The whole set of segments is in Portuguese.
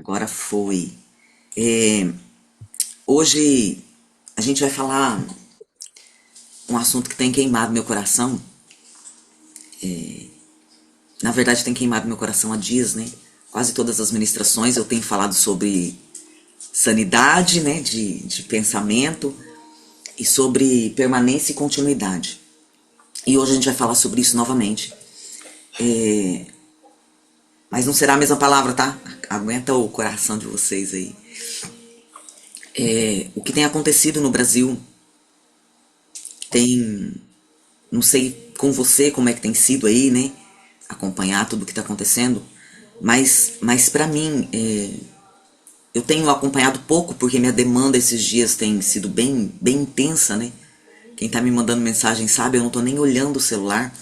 Agora foi. É, hoje a gente vai falar um assunto que tem queimado meu coração. Na verdade, tem queimado meu coração há dias, né? Quase todas as ministrações eu tenho falado sobre sanidade, né? De pensamento e sobre permanência e continuidade. E hoje a gente vai falar sobre isso novamente. Mas não será a mesma palavra, tá? Aguenta o coração de vocês aí. O que tem acontecido no Brasil tem. Não sei com você como é que tem sido aí, né? Acompanhar tudo o que está acontecendo. Mas para mim, eu tenho acompanhado pouco porque minha demanda esses dias tem sido bem intensa, né? Quem tá me mandando mensagem sabe, eu não tô nem olhando o celular.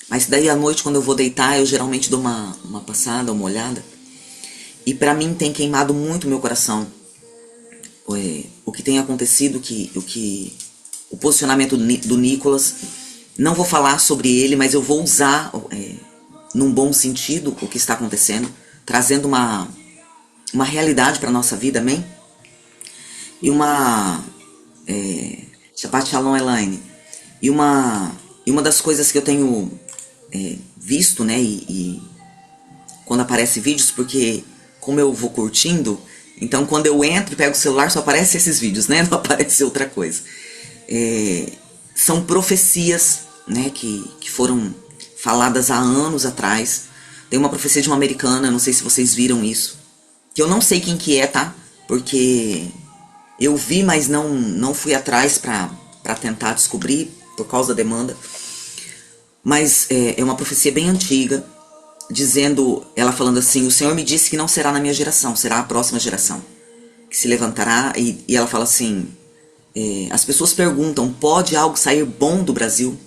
Mas daí à noite, quando eu vou deitar, eu geralmente dou uma passada, uma olhada. E pra mim tem queimado muito meu coração. O que tem acontecido, o posicionamento do Nicolas. Não vou falar sobre ele, mas eu vou usar, num bom sentido, o que está acontecendo. Trazendo uma realidade pra nossa vida, amém? E Shabbat Shalom, Elaine. E uma das coisas que eu tenho visto, né, e quando aparece vídeos, porque como eu vou curtindo, então quando eu entro e pego o celular só aparece esses vídeos, né, não aparece outra coisa. São profecias, né, que foram faladas há anos atrás. Tem uma profecia de uma americana, não sei se vocês viram isso, que eu não sei quem que é, tá, porque eu vi, mas não fui atrás pra tentar descobrir por causa da demanda. Mas é uma profecia bem antiga, dizendo, ela falando assim: o Senhor me disse que não será na minha geração, será a próxima geração que se levantará. E ela fala assim, as pessoas perguntam, pode algo sair bom do Brasil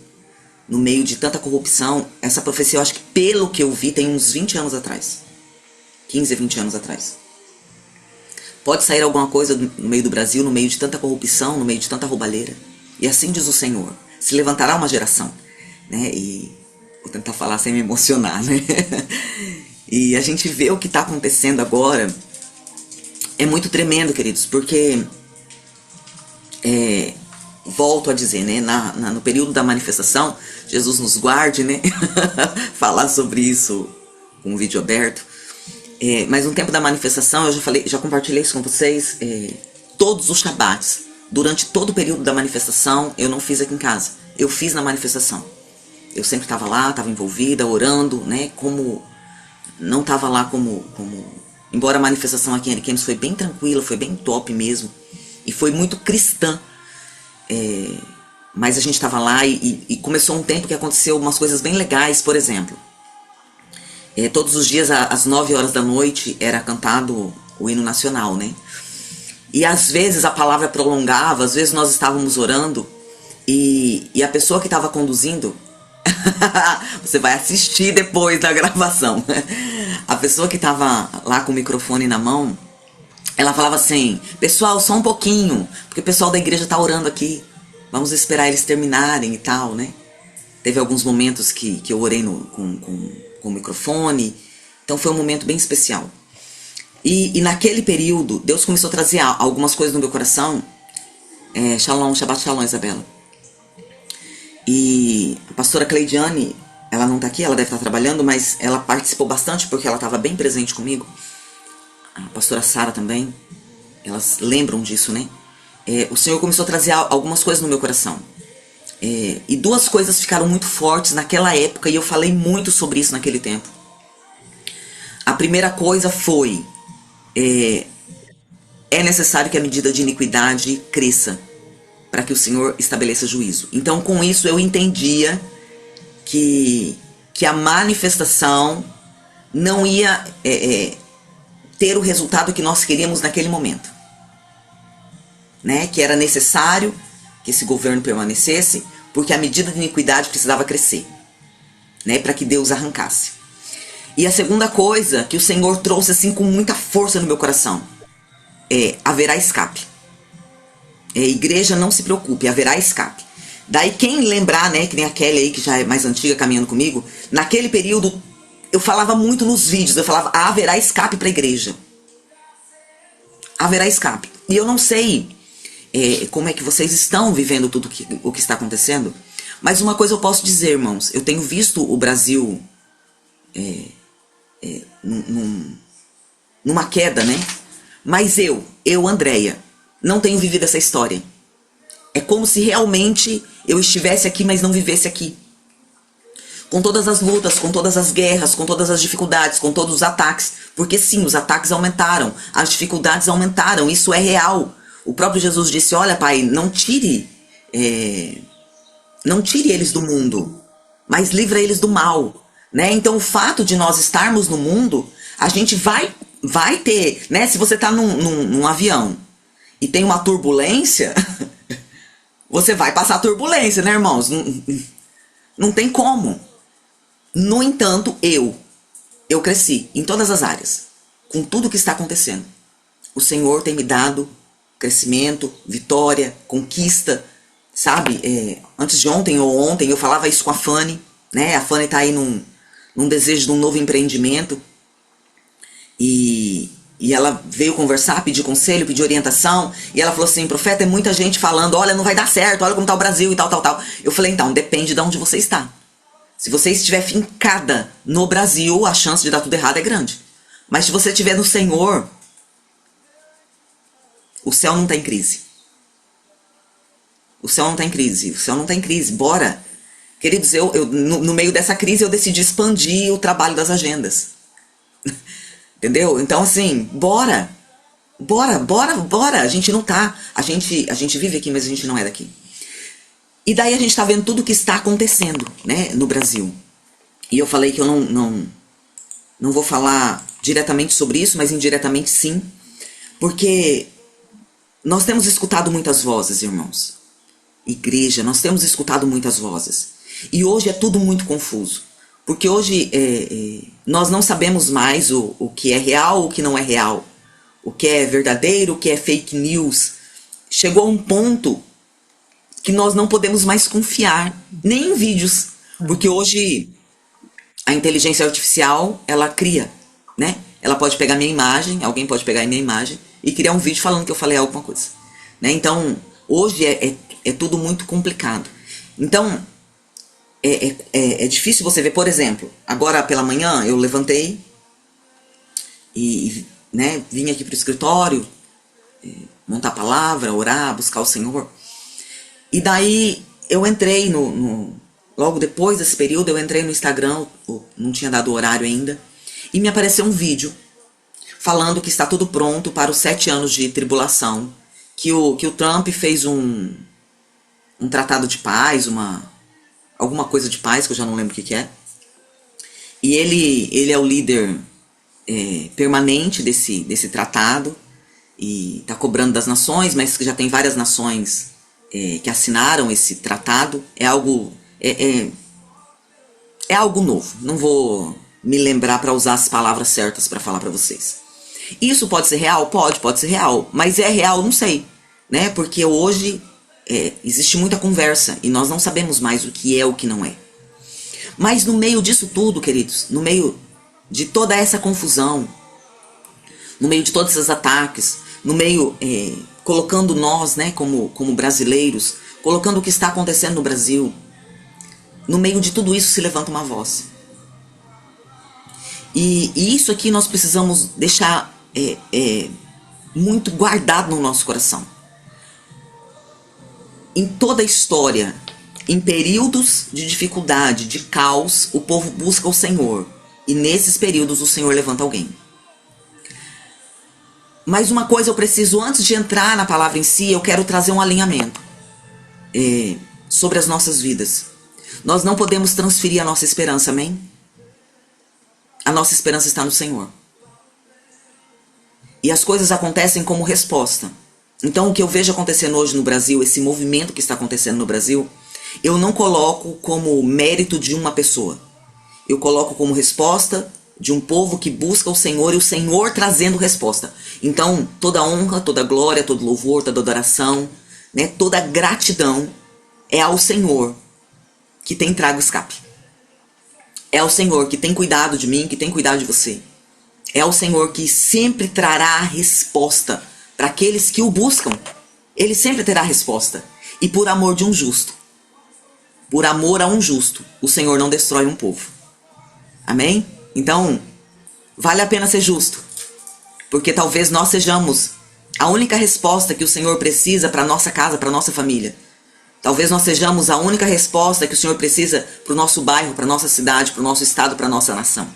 no meio de tanta corrupção? Essa profecia, eu acho que pelo que eu vi, tem uns 20 anos atrás, 15, 20 anos atrás. Pode sair alguma coisa no meio do Brasil, no meio de tanta corrupção, no meio de tanta roubalheira? E assim diz o Senhor, se levantará uma geração, né? E vou tentar falar sem me emocionar, né? E a gente vê o que está acontecendo agora. É muito tremendo, queridos, porque volto a dizer, né? No período da manifestação, Jesus nos guarde, né? Falar sobre isso com um vídeo aberto. Mas no tempo da manifestação, eu já compartilhei isso com vocês, todos os Shabats, durante todo o período da manifestação, eu não fiz aqui em casa, eu fiz na manifestação. Eu sempre estava lá, estava envolvida, orando, né, não estava lá embora a manifestação aqui em Ariquemes foi bem tranquila, foi bem top mesmo, e foi muito cristã, mas a gente estava lá e começou um tempo que aconteceu umas coisas bem legais. Por exemplo, todos os dias às 9 horas da noite era cantado o hino nacional, né? E às vezes a palavra prolongava, às vezes nós estávamos orando e a pessoa que estava conduzindo, você vai assistir depois da gravação, a pessoa que estava lá com o microfone na mão, ela falava assim: pessoal, só um pouquinho, porque o pessoal da igreja está orando aqui, vamos esperar eles terminarem e tal, né? Teve alguns momentos que eu orei com o microfone, então foi um momento bem especial. E naquele período, Deus começou a trazer algumas coisas no meu coração. Shalom, Shabbat Shalom, Isabela. E a pastora Cleidiane, ela não tá aqui, ela deve estar trabalhando, mas ela participou bastante porque ela estava bem presente comigo. A pastora Sara também, elas lembram disso, né? O Senhor começou a trazer algumas coisas no meu coração. E duas coisas ficaram muito fortes naquela época, e eu falei muito sobre isso naquele tempo. A primeira coisa foi: é necessário que a medida de iniquidade cresça, para que o Senhor estabeleça juízo. Então, com isso, eu entendia que a manifestação não ia ter o resultado que nós queríamos naquele momento, né? Que era necessário que esse governo permanecesse, porque a medida de iniquidade precisava crescer, né? Para que Deus arrancasse. E a segunda coisa que o Senhor trouxe assim com muita força no meu coração: haverá escape. Igreja, não se preocupe, haverá escape. Daí quem lembrar, né, que nem a Kelly aí, que já é mais antiga caminhando comigo, naquele período eu falava muito nos vídeos, eu falava: haverá escape para a igreja. haverá escape. E eu não sei como é que vocês estão vivendo tudo o que está acontecendo, mas uma coisa eu posso dizer, irmãos, eu tenho visto o Brasil numa queda, né? Mas eu, Andréia, não tenho vivido essa história. É como se realmente eu estivesse aqui, mas não vivesse aqui. Com todas as lutas, com todas as guerras, com todas as dificuldades, com todos os ataques. Porque sim, os ataques aumentaram, as dificuldades aumentaram, isso é real. O próprio Jesus disse, olha, Pai, não tire eles do mundo, mas livra eles do mal. Né? Então o fato de nós estarmos no mundo, a gente vai ter, né? Se você está num avião e tem uma turbulência, você vai passar turbulência, né, irmãos? Não tem como. No entanto, eu cresci em todas as áreas, com tudo que está acontecendo. O Senhor tem me dado crescimento, vitória, conquista, sabe? Antes de ontem ou ontem eu falava isso com a Fanny, né? A Fanny está aí num desejo de um novo empreendimento e ela veio conversar, pedir conselho, pedir orientação, e ela falou assim, profeta, é muita gente falando, olha, não vai dar certo, olha como está o Brasil e tal. Eu falei, então, depende de onde você está. Se você estiver fincada no Brasil, a chance de dar tudo errado é grande. Mas se você estiver no Senhor, o céu não está em crise. O céu não está em crise, o céu não está em crise, bora. Queridos, no meio dessa crise eu decidi expandir o trabalho das agendas. Entendeu? Então assim, bora. A gente não tá, a gente vive aqui, mas a gente não é daqui. E daí a gente tá vendo tudo o que está acontecendo, né, no Brasil. E eu falei que eu não vou falar diretamente sobre isso, mas indiretamente sim. Porque nós temos escutado muitas vozes, irmãos. Igreja, nós temos escutado muitas vozes. E hoje é tudo muito confuso. Porque hoje nós não sabemos mais o que é real, o que não é real. O que é verdadeiro, o que é fake news. Chegou a um ponto que nós não podemos mais confiar, nem em vídeos. Porque hoje a inteligência artificial, ela cria, né? Ela pode pegar minha imagem, alguém pode pegar minha imagem e criar um vídeo falando que eu falei alguma coisa. Né? Então, hoje é tudo muito complicado. Então, é difícil você ver, por exemplo, agora pela manhã eu levantei e né, vim aqui para o escritório, montar a palavra, orar, buscar o Senhor. E daí eu entrei logo depois desse período, eu entrei no Instagram, não tinha dado o horário ainda, e me apareceu um vídeo falando que está tudo pronto para os 7 anos de tribulação, que o Trump fez um tratado de paz, alguma coisa de paz, que eu já não lembro o que é. E ele é o líder permanente desse tratado, e está cobrando das nações, mas que já tem várias nações que assinaram esse tratado. É algo novo. Não vou me lembrar para usar as palavras certas para falar para vocês. Isso pode ser real? Pode ser real. Mas é real? Não sei. Né? Porque hoje existe muita conversa e nós não sabemos mais o que é o que não é. Mas no meio disso tudo, queridos, no meio de toda essa confusão, no meio de todos esses ataques, no meio, colocando nós, né, como brasileiros, colocando o que está acontecendo no Brasil, no meio de tudo isso se levanta uma voz. E isso aqui nós precisamos deixar muito guardado no nosso coração. Em toda a história, em períodos de dificuldade, de caos, o povo busca o Senhor. E nesses períodos o Senhor levanta alguém. Mas uma coisa eu preciso, antes de entrar na palavra em si, eu quero trazer um alinhamento sobre as nossas vidas. Nós não podemos transferir a nossa esperança, amém? A nossa esperança está no Senhor. E as coisas acontecem como resposta. Então o que eu vejo acontecendo hoje no Brasil, esse movimento que está acontecendo no Brasil, eu não coloco como mérito de uma pessoa. Eu coloco como resposta de um povo que busca o Senhor e o Senhor trazendo resposta. Então, toda honra, toda glória, todo louvor, toda adoração, né, toda gratidão é ao Senhor que tem trago escape. É ao Senhor que tem cuidado de mim, que tem cuidado de você. É ao Senhor que sempre trará a resposta Para aqueles que o buscam, ele sempre terá resposta. E por amor de um justo, por amor a um justo, o Senhor não destrói um povo. Amém? Então, vale a pena ser justo, porque talvez nós sejamos a única resposta que o Senhor precisa para nossa casa, para nossa família. Talvez nós sejamos a única resposta que o Senhor precisa para o nosso bairro, para nossa cidade, para o nosso estado, para nossa nação.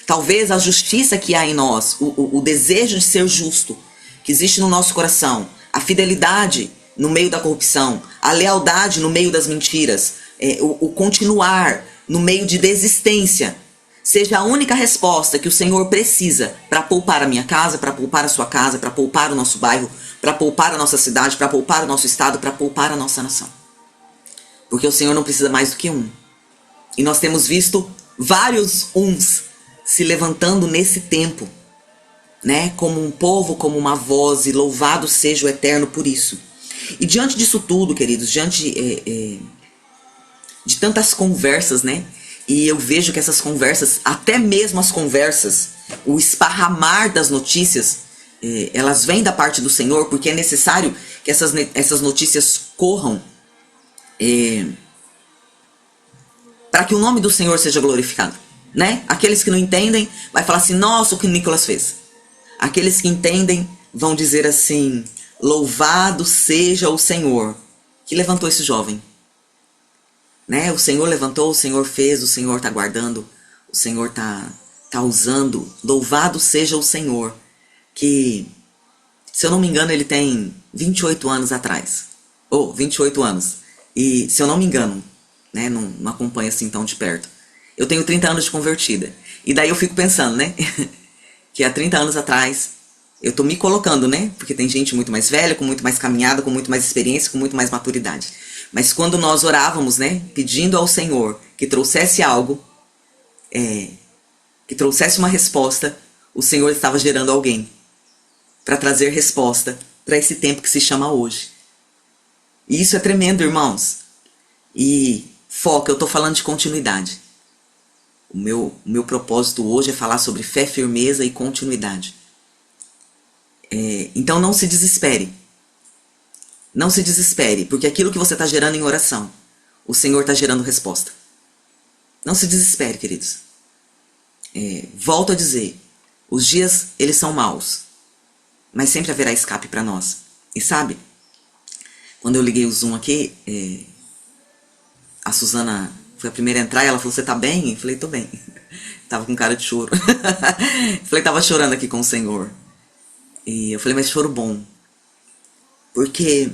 Talvez a justiça que há em nós, o desejo de ser justo, que existe no nosso coração, a fidelidade no meio da corrupção, a lealdade no meio das mentiras, o continuar no meio de desistência, seja a única resposta que o Senhor precisa para poupar a minha casa, para poupar a sua casa, para poupar o nosso bairro, para poupar a nossa cidade, para poupar o nosso estado, para poupar a nossa nação. Porque o Senhor não precisa mais do que um. E nós temos visto vários uns se levantando nesse tempo, né? Como um povo, como uma voz, e louvado seja o Eterno por isso. E diante disso tudo, queridos, diante de tantas conversas, né? E eu vejo que essas conversas, até mesmo as conversas, o esparramar das notícias, elas vêm da parte do Senhor, porque é necessário que essas notícias corram para que o nome do Senhor seja glorificado, né? Aqueles que não entendem vai falar assim, nossa, o que o Nicolas fez. Aqueles que entendem vão dizer assim, louvado seja o Senhor que levantou esse jovem. Né? O Senhor levantou, o Senhor fez, o Senhor está guardando, o Senhor tá usando. Louvado seja o Senhor, que, se eu não me engano, ele tem 28 anos atrás. 28 anos. E, se eu não me engano, né, não acompanho assim tão de perto. Eu tenho 30 anos de convertida. E daí eu fico pensando, né? Que há 30 anos atrás, eu tô me colocando, né? Porque tem gente muito mais velha, com muito mais caminhada, com muito mais experiência, com muito mais maturidade. Mas quando nós orávamos, né, pedindo ao Senhor que trouxesse algo, que trouxesse uma resposta, o Senhor estava gerando alguém para trazer resposta para esse tempo que se chama hoje. E isso é tremendo, irmãos. E foca, eu estou falando de continuidade. O meu propósito hoje é falar sobre fé, firmeza e continuidade. Então não se desespere. Não se desespere, porque aquilo que você está gerando em oração, o Senhor está gerando resposta. Não se desespere, queridos. Volto a dizer, os dias, eles são maus, mas sempre haverá escape para nós. E sabe, quando eu liguei o Zoom aqui, a Suzana foi a primeira a entrar e ela falou, você tá bem? Eu falei, tô bem. Tava com cara de choro. Falei, tava chorando aqui com o Senhor. E eu falei, mas choro bom. Porque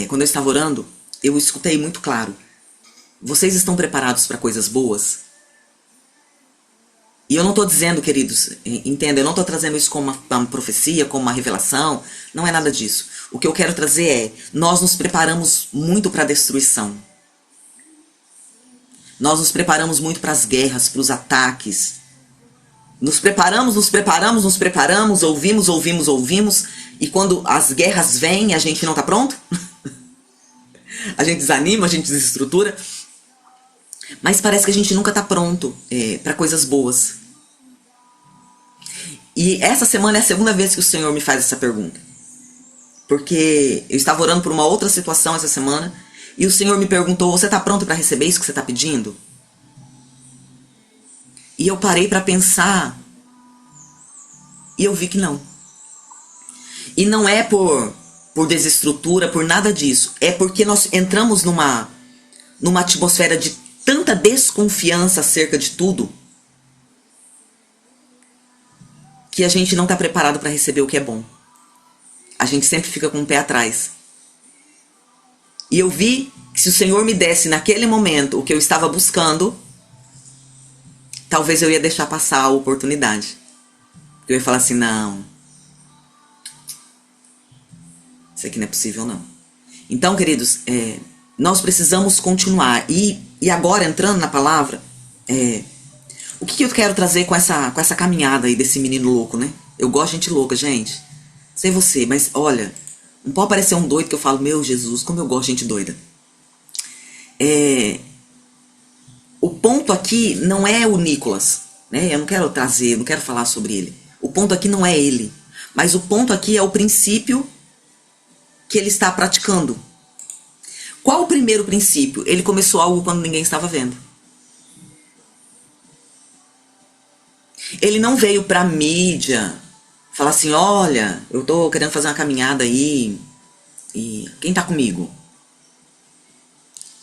quando eu estava orando, eu escutei muito claro. Vocês estão preparados para coisas boas? E eu não estou dizendo, queridos, entenda, eu não estou trazendo isso como uma profecia, como uma revelação. Não é nada disso. O que eu quero trazer é, nós nos preparamos muito para a destruição. Nós nos preparamos muito para as guerras, para os ataques. Nos preparamos, ouvimos. E quando as guerras vêm, a gente não está pronto. A gente desanima, a gente desestrutura. Mas parece que a gente nunca está pronto para coisas boas. E essa semana é a segunda vez que o Senhor me faz essa pergunta. Porque eu estava orando por uma outra situação essa semana. E o Senhor me perguntou, você está pronto para receber isso que você está pedindo? E eu parei para pensar. E eu vi que não. E não é por desestrutura, por nada disso. É porque nós entramos numa atmosfera de tanta desconfiança acerca de tudo, que a gente não está preparado para receber o que é bom. A gente sempre fica com o pé atrás. E eu vi que se o Senhor me desse naquele momento o que eu estava buscando, talvez eu ia deixar passar a oportunidade. Eu ia falar assim, não, isso aqui não é possível não. Então, queridos, nós precisamos continuar. E agora, entrando na palavra, o que eu quero trazer com essa caminhada aí desse menino louco, né? Eu gosto de gente louca, gente. Sei você, mas olha, não pode parecer um doido que eu falo, meu Jesus, como eu gosto de gente doida. O ponto aqui não é o Nicolas, né? Eu não quero falar sobre ele. O ponto aqui não é ele. Mas o ponto aqui é o princípio que ele está praticando. Qual o primeiro princípio? Ele começou algo quando ninguém estava vendo. Ele não veio pra mídia falar assim, olha, eu tô querendo fazer uma caminhada aí, e quem tá comigo?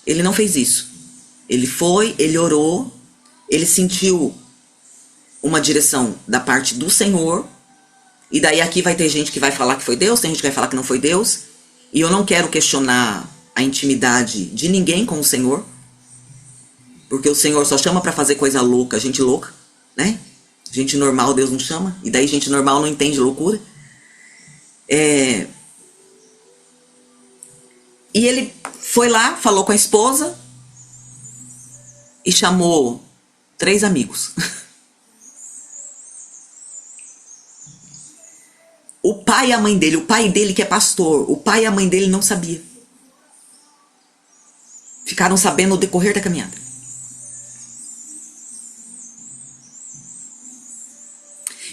Ele não fez isso. Ele foi, ele orou, ele sentiu uma direção da parte do Senhor, e daí aqui vai ter gente que vai falar que foi Deus, tem gente que vai falar que não foi Deus, e eu não quero questionar a intimidade de ninguém com o Senhor, porque o Senhor só chama pra fazer coisa louca, gente louca, né? Gente normal Deus não chama, e daí gente normal não entende loucura. E ele foi lá, falou com a esposa e chamou 3 amigos. O pai e a mãe dele, o pai dele que é pastor, o pai e a mãe dele não sabia. Ficaram sabendo no decorrer da caminhada.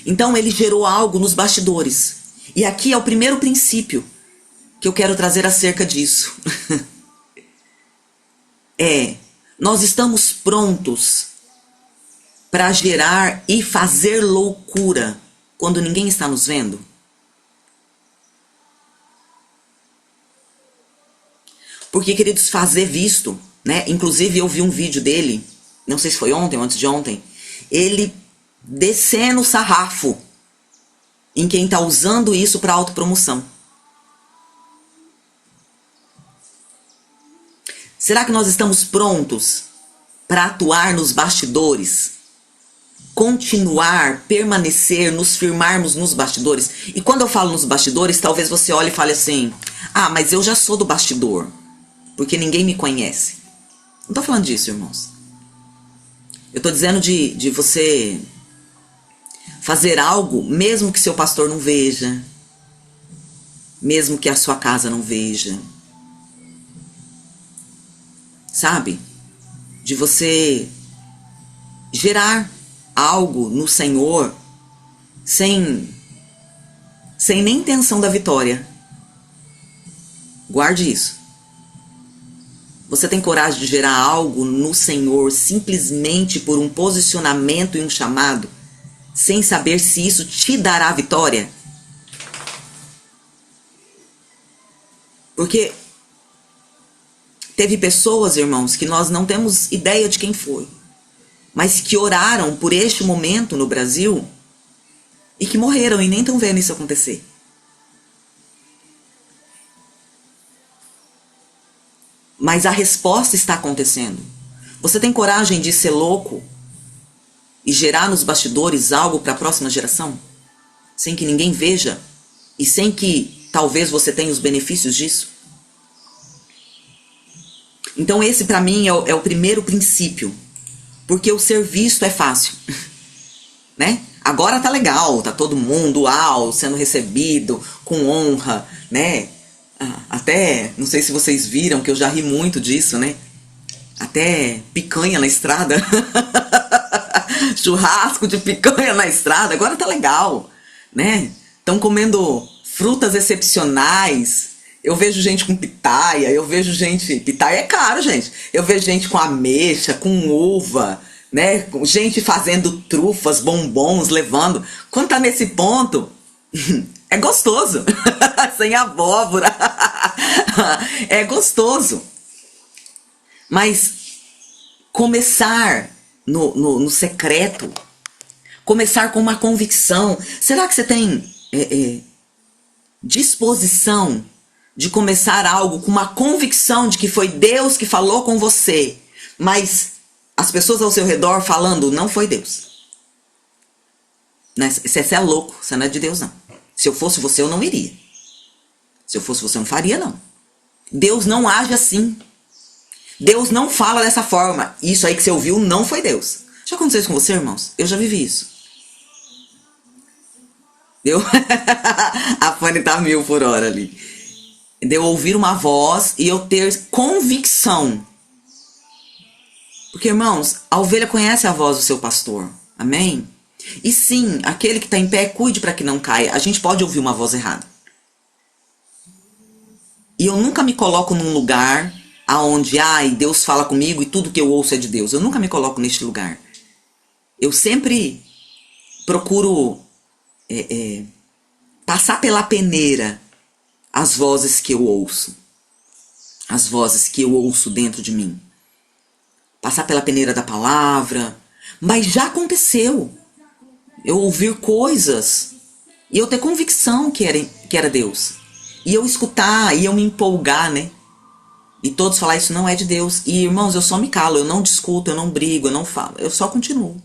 Então ele gerou algo nos bastidores. E aqui é o primeiro princípio que eu quero trazer acerca disso. Nós estamos prontos para gerar e fazer loucura quando ninguém está nos vendo? Porque, queridos, fazer visto, né? Inclusive eu vi um vídeo dele, não sei se foi ontem ou antes de ontem, ele descendo o sarrafo em quem está usando isso para autopromoção. Será que nós estamos prontos para atuar nos bastidores? Continuar, permanecer, nos firmarmos nos bastidores? E quando eu falo nos bastidores, talvez você olhe e fale assim, ah, mas eu já sou do bastidor, porque ninguém me conhece. Não estou falando disso, irmãos. Eu estou dizendo de você fazer algo, mesmo que seu pastor não veja, mesmo que a sua casa não veja. Sabe? De você gerar algo no Senhor sem nem intenção da vitória. Guarde isso. Você tem coragem de gerar algo no Senhor simplesmente por um posicionamento e um chamado, sem saber se isso te dará vitória? Porque teve pessoas, irmãos, que nós não temos ideia de quem foi, mas que oraram por este momento no Brasil e que morreram e nem estão vendo isso acontecer. Mas a resposta está acontecendo. Você tem coragem de ser louco e gerar nos bastidores algo para a próxima geração? Sem que ninguém veja e sem que talvez você tenha os benefícios disso? Então esse para mim é o primeiro princípio. Porque o ser visto é fácil. Né? Agora tá legal, tá todo mundo sendo recebido com honra, né? Até, não sei se vocês viram, que eu já ri muito disso, né? Até picanha na estrada. Churrasco de picanha na estrada, agora tá legal, né? Estão comendo frutas excepcionais. Eu vejo gente com pitaia, eu vejo gente... Pitaia é caro, gente. Eu vejo gente com ameixa, com uva, né? Gente fazendo trufas, bombons, levando. Quando tá nesse ponto, é gostoso. Sem abóbora. É gostoso. Mas começar no secreto, começar com uma convicção. Será que você tem disposição de começar algo com uma convicção de que foi Deus que falou com você, mas as pessoas ao seu redor falando, não foi Deus? Né? Você é louco, você não é de Deus não. Se eu fosse você, eu não iria. Se eu fosse você, eu não faria não. Deus não age assim. Deus não fala dessa forma. Isso aí que você ouviu não foi Deus. Já aconteceu isso com você, irmãos? Eu já vivi isso. Deu? A Fanny tá 1000 por hora ali. De eu ouvir uma voz e eu ter convicção. Porque, irmãos, a ovelha conhece a voz do seu pastor. Amém? E sim, aquele que está em pé, cuide para que não caia. A gente pode ouvir uma voz errada. E eu nunca me coloco num lugar aonde, ai, Deus fala comigo e tudo que eu ouço é de Deus. Eu nunca me coloco neste lugar. Eu sempre procuro passar pela peneira as vozes que eu ouço. As vozes que eu ouço dentro de mim. Passar pela peneira da palavra. Mas já aconteceu. Eu ouvir coisas e eu ter convicção que era Deus. E eu escutar, e eu me empolgar, né? E todos falar, isso não é de Deus. E irmãos, eu só me calo, eu não discuto, eu não brigo, eu não falo. Eu só continuo.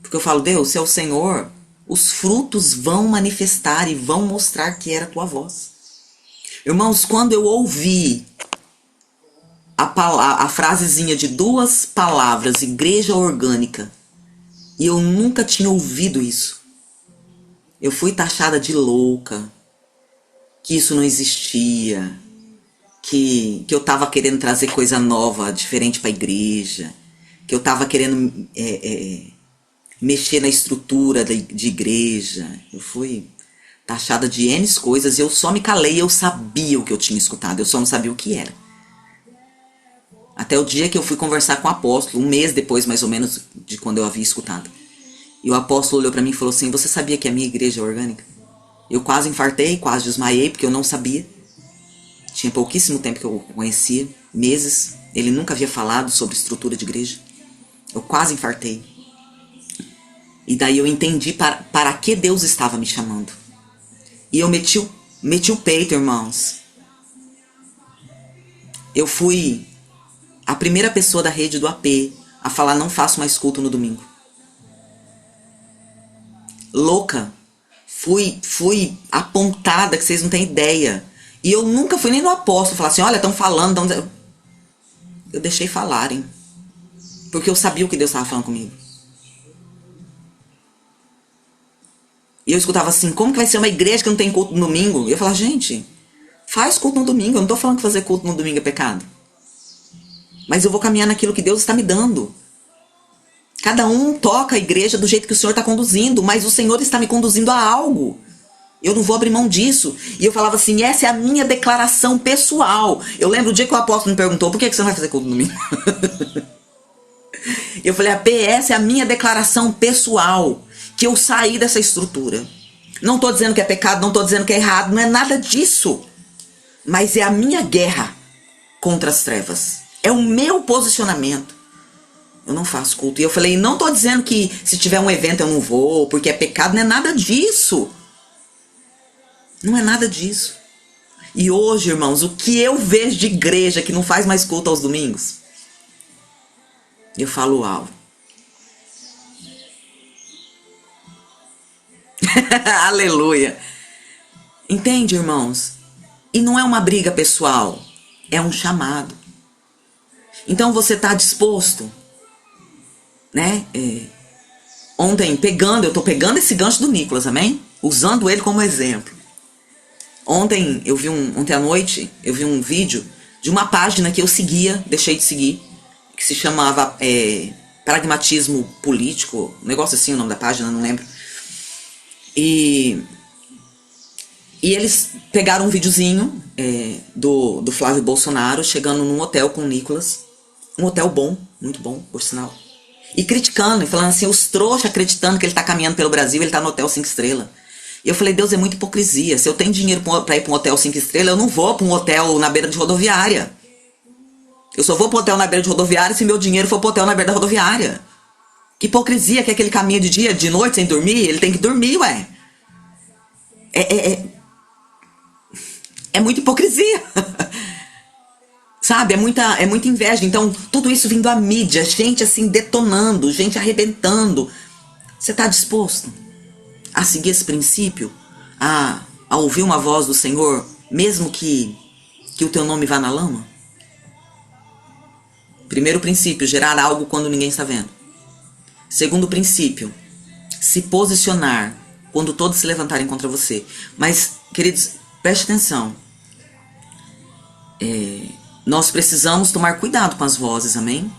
Porque eu falo, Deus, se é o Senhor, os frutos vão manifestar e vão mostrar que era a tua voz. Irmãos, quando eu ouvi a frasezinha de 2 palavras, igreja orgânica, e eu nunca tinha ouvido isso, eu fui taxada de louca, que isso não existia, que eu estava querendo trazer coisa nova, diferente para a igreja, que eu estava querendo mexer na estrutura de igreja. Eu fui taxada de N coisas e eu só me calei, eu sabia o que eu tinha escutado, eu só não sabia o que era. Até o dia que eu fui conversar com o apóstolo, 1 mês depois mais ou menos de quando eu havia escutado. E o apóstolo olhou para mim e falou assim, você sabia que a minha igreja é orgânica? Eu quase infartei, quase desmaiei, porque eu não sabia. Tinha pouquíssimo tempo que eu o conhecia, meses. Ele nunca havia falado sobre estrutura de igreja. Eu quase infartei. E daí eu entendi para que Deus estava me chamando. E eu meti o peito, irmãos. Eu fui a primeira pessoa da rede do AP a falar, não faço mais culto no domingo. Louca. Fui apontada, que vocês não têm ideia. E eu nunca fui nem no apóstolo falar assim, olha, estão falando. Eu deixei falarem. Porque eu sabia o que Deus estava falando comigo. E eu escutava assim, como que vai ser uma igreja que não tem culto no domingo? E eu falava, gente, faz culto no domingo. Eu não estou falando que fazer culto no domingo é pecado. Mas eu vou caminhar naquilo que Deus está me dando. Cada um toca a igreja do jeito que o Senhor está conduzindo, mas o Senhor está me conduzindo a algo. Eu não vou abrir mão disso. E eu falava assim, essa é a minha declaração pessoal. Eu lembro o dia que o apóstolo me perguntou, por que você não vai fazer culto no domingo? Eu falei, essa é a minha declaração pessoal, que eu saí dessa estrutura. Não estou dizendo que é pecado, não estou dizendo que é errado, não é nada disso. Mas é a minha guerra contra as trevas. É o meu posicionamento. Eu não faço culto. E eu falei, não estou dizendo que se tiver um evento eu não vou, porque é pecado, não é nada disso. Não é nada disso. E hoje, irmãos, o que eu vejo de igreja que não faz mais culto aos domingos? Eu falo, uau. Aleluia. Entende, irmãos? E não é uma briga pessoal, é um chamado. Então você está disposto, né? Ontem, eu tô pegando esse gancho do Nicolas, amém? Usando ele como exemplo. Ontem à noite, eu vi um vídeo de uma página que eu seguia, deixei de seguir, que se chamava Pragmatismo Político, um negócio assim, o nome da página, não lembro. E eles pegaram um videozinho do Flávio Bolsonaro chegando num hotel com o Nicolas, um hotel bom, muito bom, por sinal, e criticando, e falando assim, os trouxas acreditando que ele tá caminhando pelo Brasil, ele tá no hotel 5 estrelas. E eu falei, Deus, é muita hipocrisia. Se eu tenho dinheiro pra ir pra um hotel 5 estrelas, eu não vou pra um hotel na beira de rodoviária. Eu só vou pro hotel na beira de rodoviária se meu dinheiro for pro hotel na beira da rodoviária. Que hipocrisia, que é aquele caminho de dia, de noite, sem dormir, ele tem que dormir, ué. É muita hipocrisia. Sabe, é muita inveja. Então, tudo isso vindo à mídia, gente assim detonando, gente arrebentando. Você tá disposto a seguir esse princípio? A ouvir uma voz do Senhor, mesmo que o teu nome vá na lama? Primeiro princípio, gerar algo quando ninguém está vendo. Segundo princípio, se posicionar quando todos se levantarem contra você. Mas, queridos, preste atenção. Nós precisamos tomar cuidado com as vozes, amém?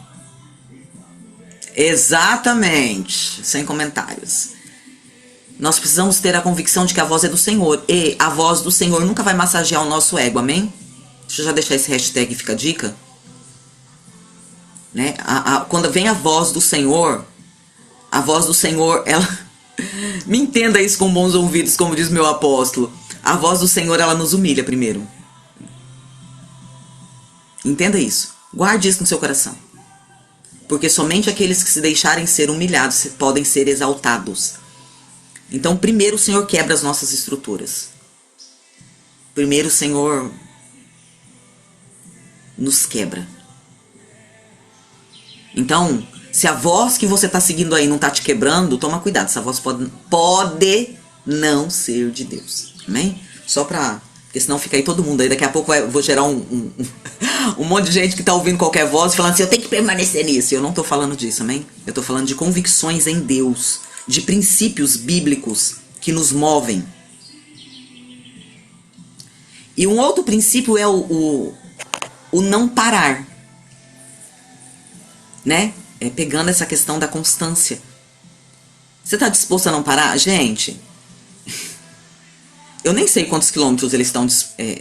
Exatamente, sem comentários. Nós precisamos ter a convicção de que a voz é do Senhor. E a voz do Senhor nunca vai massagear o nosso ego, amém? Deixa eu já deixar esse hashtag, fica a dica. Né? Quando vem a voz do Senhor, ela... Me entenda isso com bons ouvidos, como diz meu apóstolo. A voz do Senhor, ela nos humilha primeiro. Entenda isso. Guarde isso no seu coração. Porque somente aqueles que se deixarem ser humilhados podem ser exaltados. Então, primeiro o Senhor quebra as nossas estruturas. Primeiro o Senhor nos quebra. Então, se a voz que você está seguindo aí não está te quebrando, toma cuidado. Essa voz pode não ser de Deus. Amém? Só para... Porque senão fica aí todo mundo aí. Daqui a pouco vou gerar um monte de gente que está ouvindo qualquer voz falando assim, eu tenho que permanecer nisso. Eu não estou falando disso, amém? Eu estou falando de convicções em Deus. De princípios bíblicos que nos movem. E um outro princípio é o não parar. Né? Pegando essa questão da constância. Você está disposto a não parar? Gente, eu nem sei quantos quilômetros eles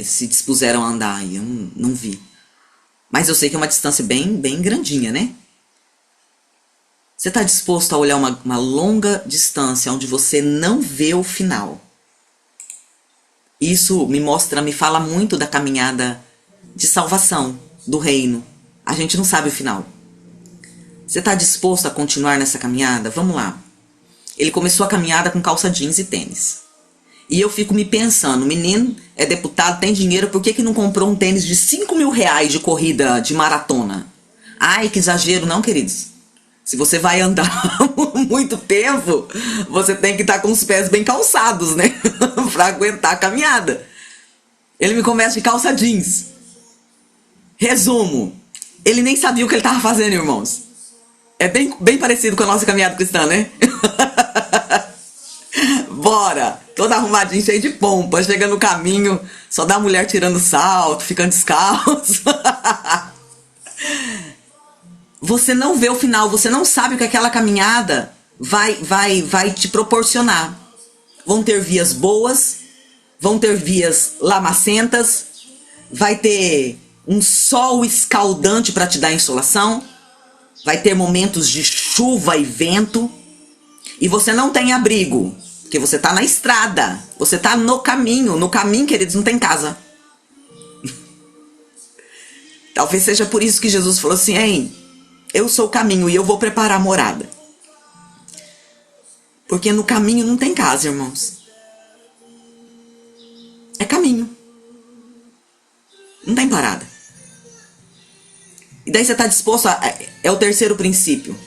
se dispuseram a andar. Eu não vi. Mas eu sei que é uma distância bem grandinha, né? Você está disposto a olhar uma longa distância onde você não vê o final? Isso me fala muito da caminhada de salvação do reino. A gente não sabe o final. Você está disposto a continuar nessa caminhada? Vamos lá. Ele começou a caminhada com calça jeans e tênis. E eu fico me pensando, o menino é deputado, tem dinheiro, por que não comprou um tênis de 5 mil reais de corrida de maratona? Ai, que exagero, não, queridos. Se você vai andar muito tempo, você tem que estar com os pés bem calçados, né? Pra aguentar a caminhada. Ele me começa de calça jeans. Resumo. Ele nem sabia o que ele estava fazendo, irmãos. É bem parecido com a nossa caminhada cristã, né? Bora! Todo arrumadinho, cheio de pompa. Chega no caminho, só dá a mulher tirando salto, ficando descalço. Você não vê o final, você não sabe o que aquela caminhada vai te proporcionar. Vão ter vias boas, vão ter vias lamacentas, vai ter um sol escaldante para te dar insolação, vai ter momentos de chuva e vento, e você não tem abrigo, porque você está na estrada, você está no caminho. No caminho, queridos, não tem casa. Talvez seja por isso que Jesus falou assim, hein? Eu sou o caminho e eu vou preparar a morada. Porque no caminho não tem casa, irmãos. É caminho. Não tem parada. E daí você está disposto a... É o terceiro princípio.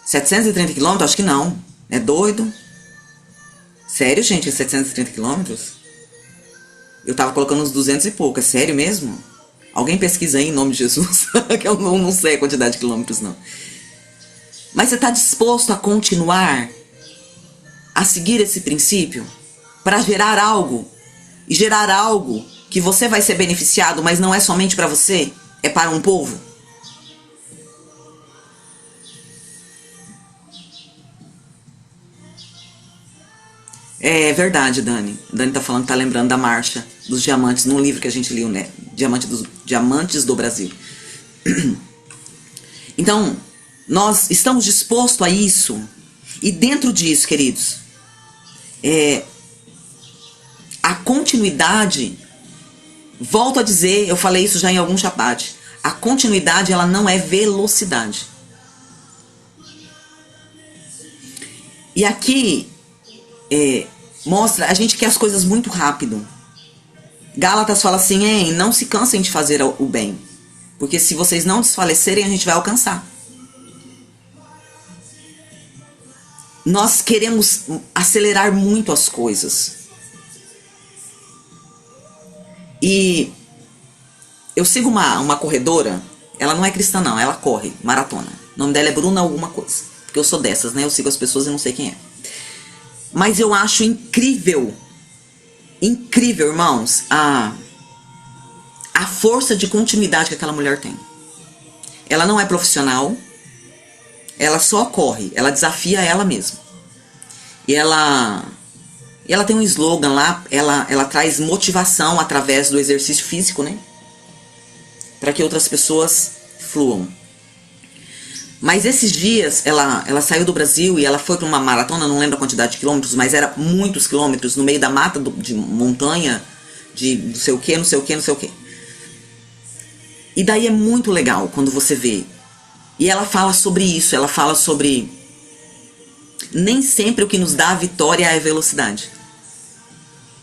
730 quilômetros? Acho que não. É doido. Sério, gente? 730 quilômetros? Eu tava colocando uns 200 e pouco. É sério mesmo? Alguém pesquisa aí em nome de Jesus, que eu não sei a quantidade de quilômetros, não. Mas você está disposto a continuar a seguir esse princípio para gerar algo? E gerar algo que você vai ser beneficiado, mas não é somente para você, é para um povo? É verdade, Dani. Dani tá falando que tá lembrando da marcha dos diamantes num livro que a gente leu, né? Diamantes do Brasil. Então, nós estamos dispostos a isso. E dentro disso, queridos, a continuidade, volto a dizer, eu falei isso já em algum chabate, a continuidade, ela não é velocidade. E aqui mostra, a gente quer as coisas muito rápido. Gálatas fala assim, hein, não se cansem de fazer o bem, porque se vocês não desfalecerem, a gente vai alcançar. Nós queremos acelerar muito as coisas. E eu sigo uma corredora, ela não é cristã não, ela corre, maratona. O nome dela é Bruna alguma coisa, porque eu sou dessas, né? Eu sigo as pessoas e não sei quem é. Mas eu acho incrível, irmãos, a força de continuidade que aquela mulher tem. Ela não é profissional, ela só corre, ela desafia ela mesma. E ela tem um slogan lá, ela traz motivação através do exercício físico, né? Para que outras pessoas fluam. Mas esses dias, ela saiu do Brasil e ela foi para uma maratona, não lembro a quantidade de quilômetros, mas era muitos quilômetros, no meio da mata de montanha, de não sei o que, não sei o que, não sei o que. E daí é muito legal quando você vê. E ela fala sobre isso, ela fala sobre... Nem sempre o que nos dá a vitória é a velocidade.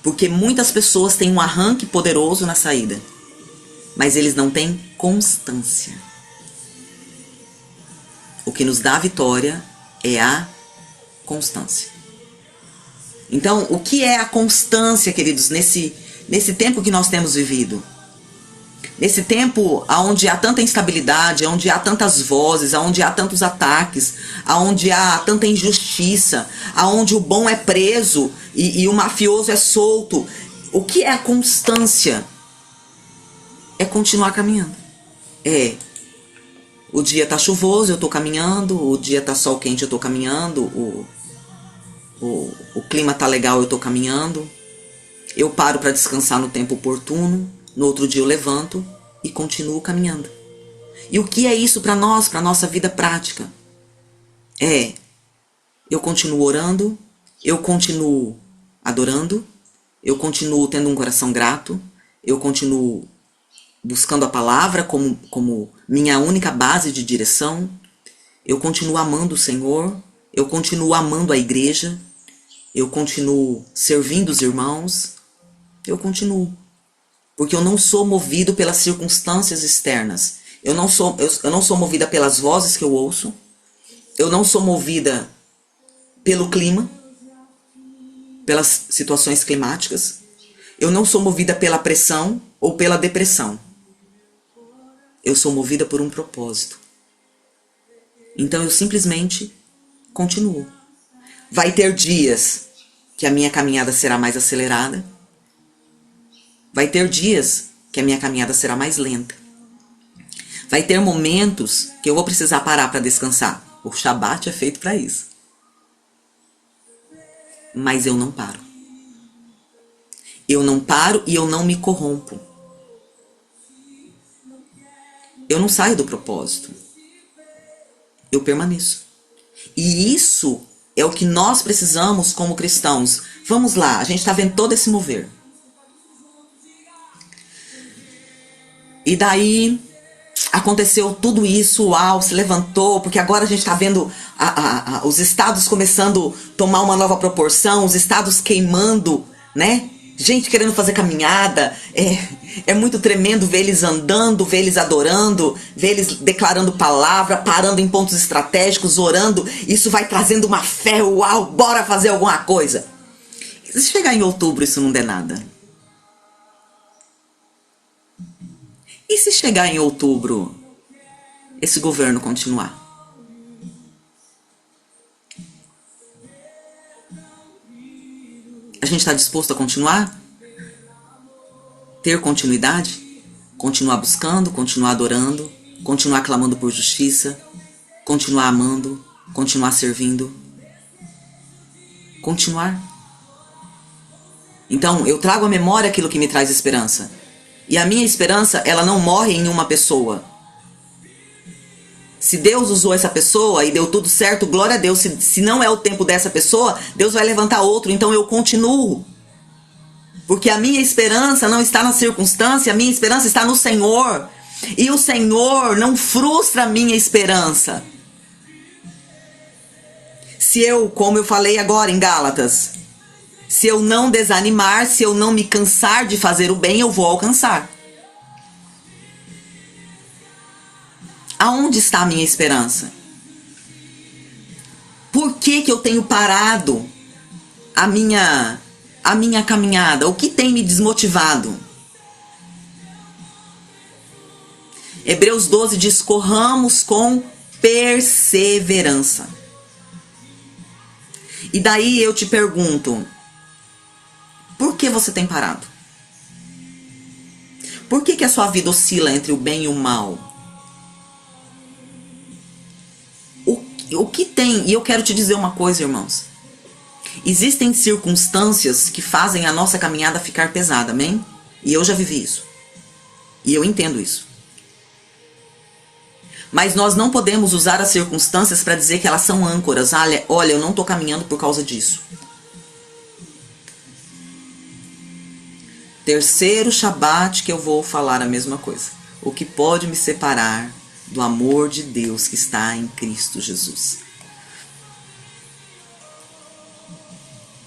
Porque muitas pessoas têm um arranque poderoso na saída, mas eles não têm constância. O que nos dá a vitória é a constância. Então, o que é a constância, queridos, nesse tempo que nós temos vivido? Nesse tempo onde há tanta instabilidade, onde há tantas vozes, onde há tantos ataques, onde há tanta injustiça, onde o bom é preso e o mafioso é solto. O que é a constância? É continuar caminhando. O dia tá chuvoso, eu tô caminhando. O dia tá sol quente, eu tô caminhando. O clima tá legal, eu tô caminhando. Eu paro para descansar no tempo oportuno. No outro dia eu levanto e continuo caminhando. E o que é isso para nós, para nossa vida prática? Eu continuo orando, eu continuo adorando, eu continuo tendo um coração grato, eu continuo buscando a palavra como minha única base de direção, eu continuo amando o Senhor, eu continuo amando a igreja, eu continuo servindo os irmãos, eu continuo. Porque eu não sou movido pelas circunstâncias externas. Eu não sou movida pelas vozes que eu ouço. Eu não sou movida pelo clima, pelas situações climáticas. Eu não sou movida pela pressão ou pela depressão. Eu sou movida por um propósito. Então eu simplesmente continuo. Vai ter dias que a minha caminhada será mais acelerada. Vai ter dias que a minha caminhada será mais lenta. Vai ter momentos que eu vou precisar parar para descansar. O Shabat é feito para isso. Mas eu não paro. Eu não paro e eu não me corrompo. Eu não saio do propósito. Eu permaneço. E isso é o que nós precisamos como cristãos. Vamos lá, a gente está vendo todo esse mover. E daí aconteceu tudo isso, uau, se levantou, porque agora a gente está vendo os estados começando a tomar uma nova proporção, os estados queimando, né? Gente querendo fazer caminhada, é muito tremendo ver eles andando, ver eles adorando, ver eles declarando palavra, parando em pontos estratégicos, orando. Isso vai trazendo uma fé, uau, bora fazer alguma coisa. E se chegar em outubro isso não der nada? E se chegar em outubro, esse governo continuar? A gente está disposto a continuar? Ter continuidade? Continuar buscando, continuar adorando, continuar clamando por justiça, continuar amando, continuar servindo? Continuar? Então, eu trago à memória aquilo que me traz esperança. E a minha esperança, ela não morre em uma pessoa. Se Deus usou essa pessoa e deu tudo certo, glória a Deus. Se não é o tempo dessa pessoa, Deus vai levantar outro, então eu continuo. Porque a minha esperança não está na circunstância, a minha esperança está no Senhor. E o Senhor não frustra a minha esperança. Se eu, como eu falei agora em Gálatas, se eu não desanimar, se eu não me cansar de fazer o bem, eu vou alcançar. Aonde está a minha esperança? Por que eu tenho parado a minha caminhada? O que tem me desmotivado? Hebreus 12 diz: corramos com perseverança. E daí eu te pergunto, por que você tem parado? Por que a sua vida oscila entre o bem e o mal? o que tem, e eu quero te dizer uma coisa, irmãos. Existem circunstâncias que fazem a nossa caminhada ficar pesada, amém? E eu já vivi isso. E eu entendo isso. Mas nós não podemos usar as circunstâncias para dizer que elas são âncoras. Olha, eu não estou caminhando por causa disso. Terceiro Shabat que eu vou falar a mesma coisa. O que pode me separar do amor de Deus que está em Cristo Jesus?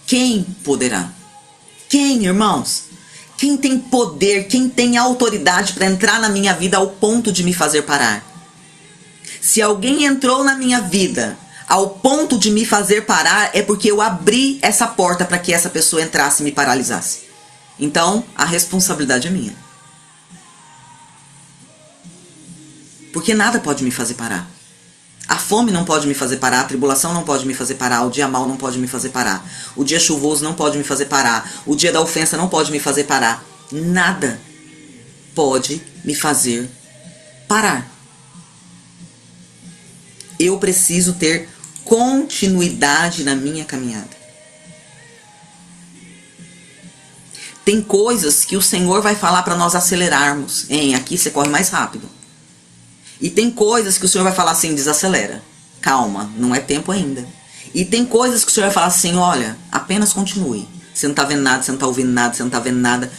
Quem poderá? Quem, irmãos? Quem tem poder, quem tem autoridade para entrar na minha vida ao ponto de me fazer parar? Se alguém entrou na minha vida ao ponto de me fazer parar, é porque eu abri essa porta para que essa pessoa entrasse e me paralisasse. Então, a responsabilidade é minha. Porque nada pode me fazer parar. A fome não pode me fazer parar, a tribulação não pode me fazer parar, o dia mau não pode me fazer parar, o dia chuvoso não pode me fazer parar, o dia da ofensa não pode me fazer parar. Nada pode me fazer parar. Eu preciso ter continuidade na minha caminhada. Tem coisas que o Senhor vai falar para nós acelerarmos. Aqui você corre mais rápido. E tem coisas que o Senhor vai falar assim, desacelera. Calma, não é tempo ainda. E tem coisas que o Senhor vai falar assim, olha, apenas continue. Você não está vendo nada, você não está ouvindo nada, você não está vendo nada.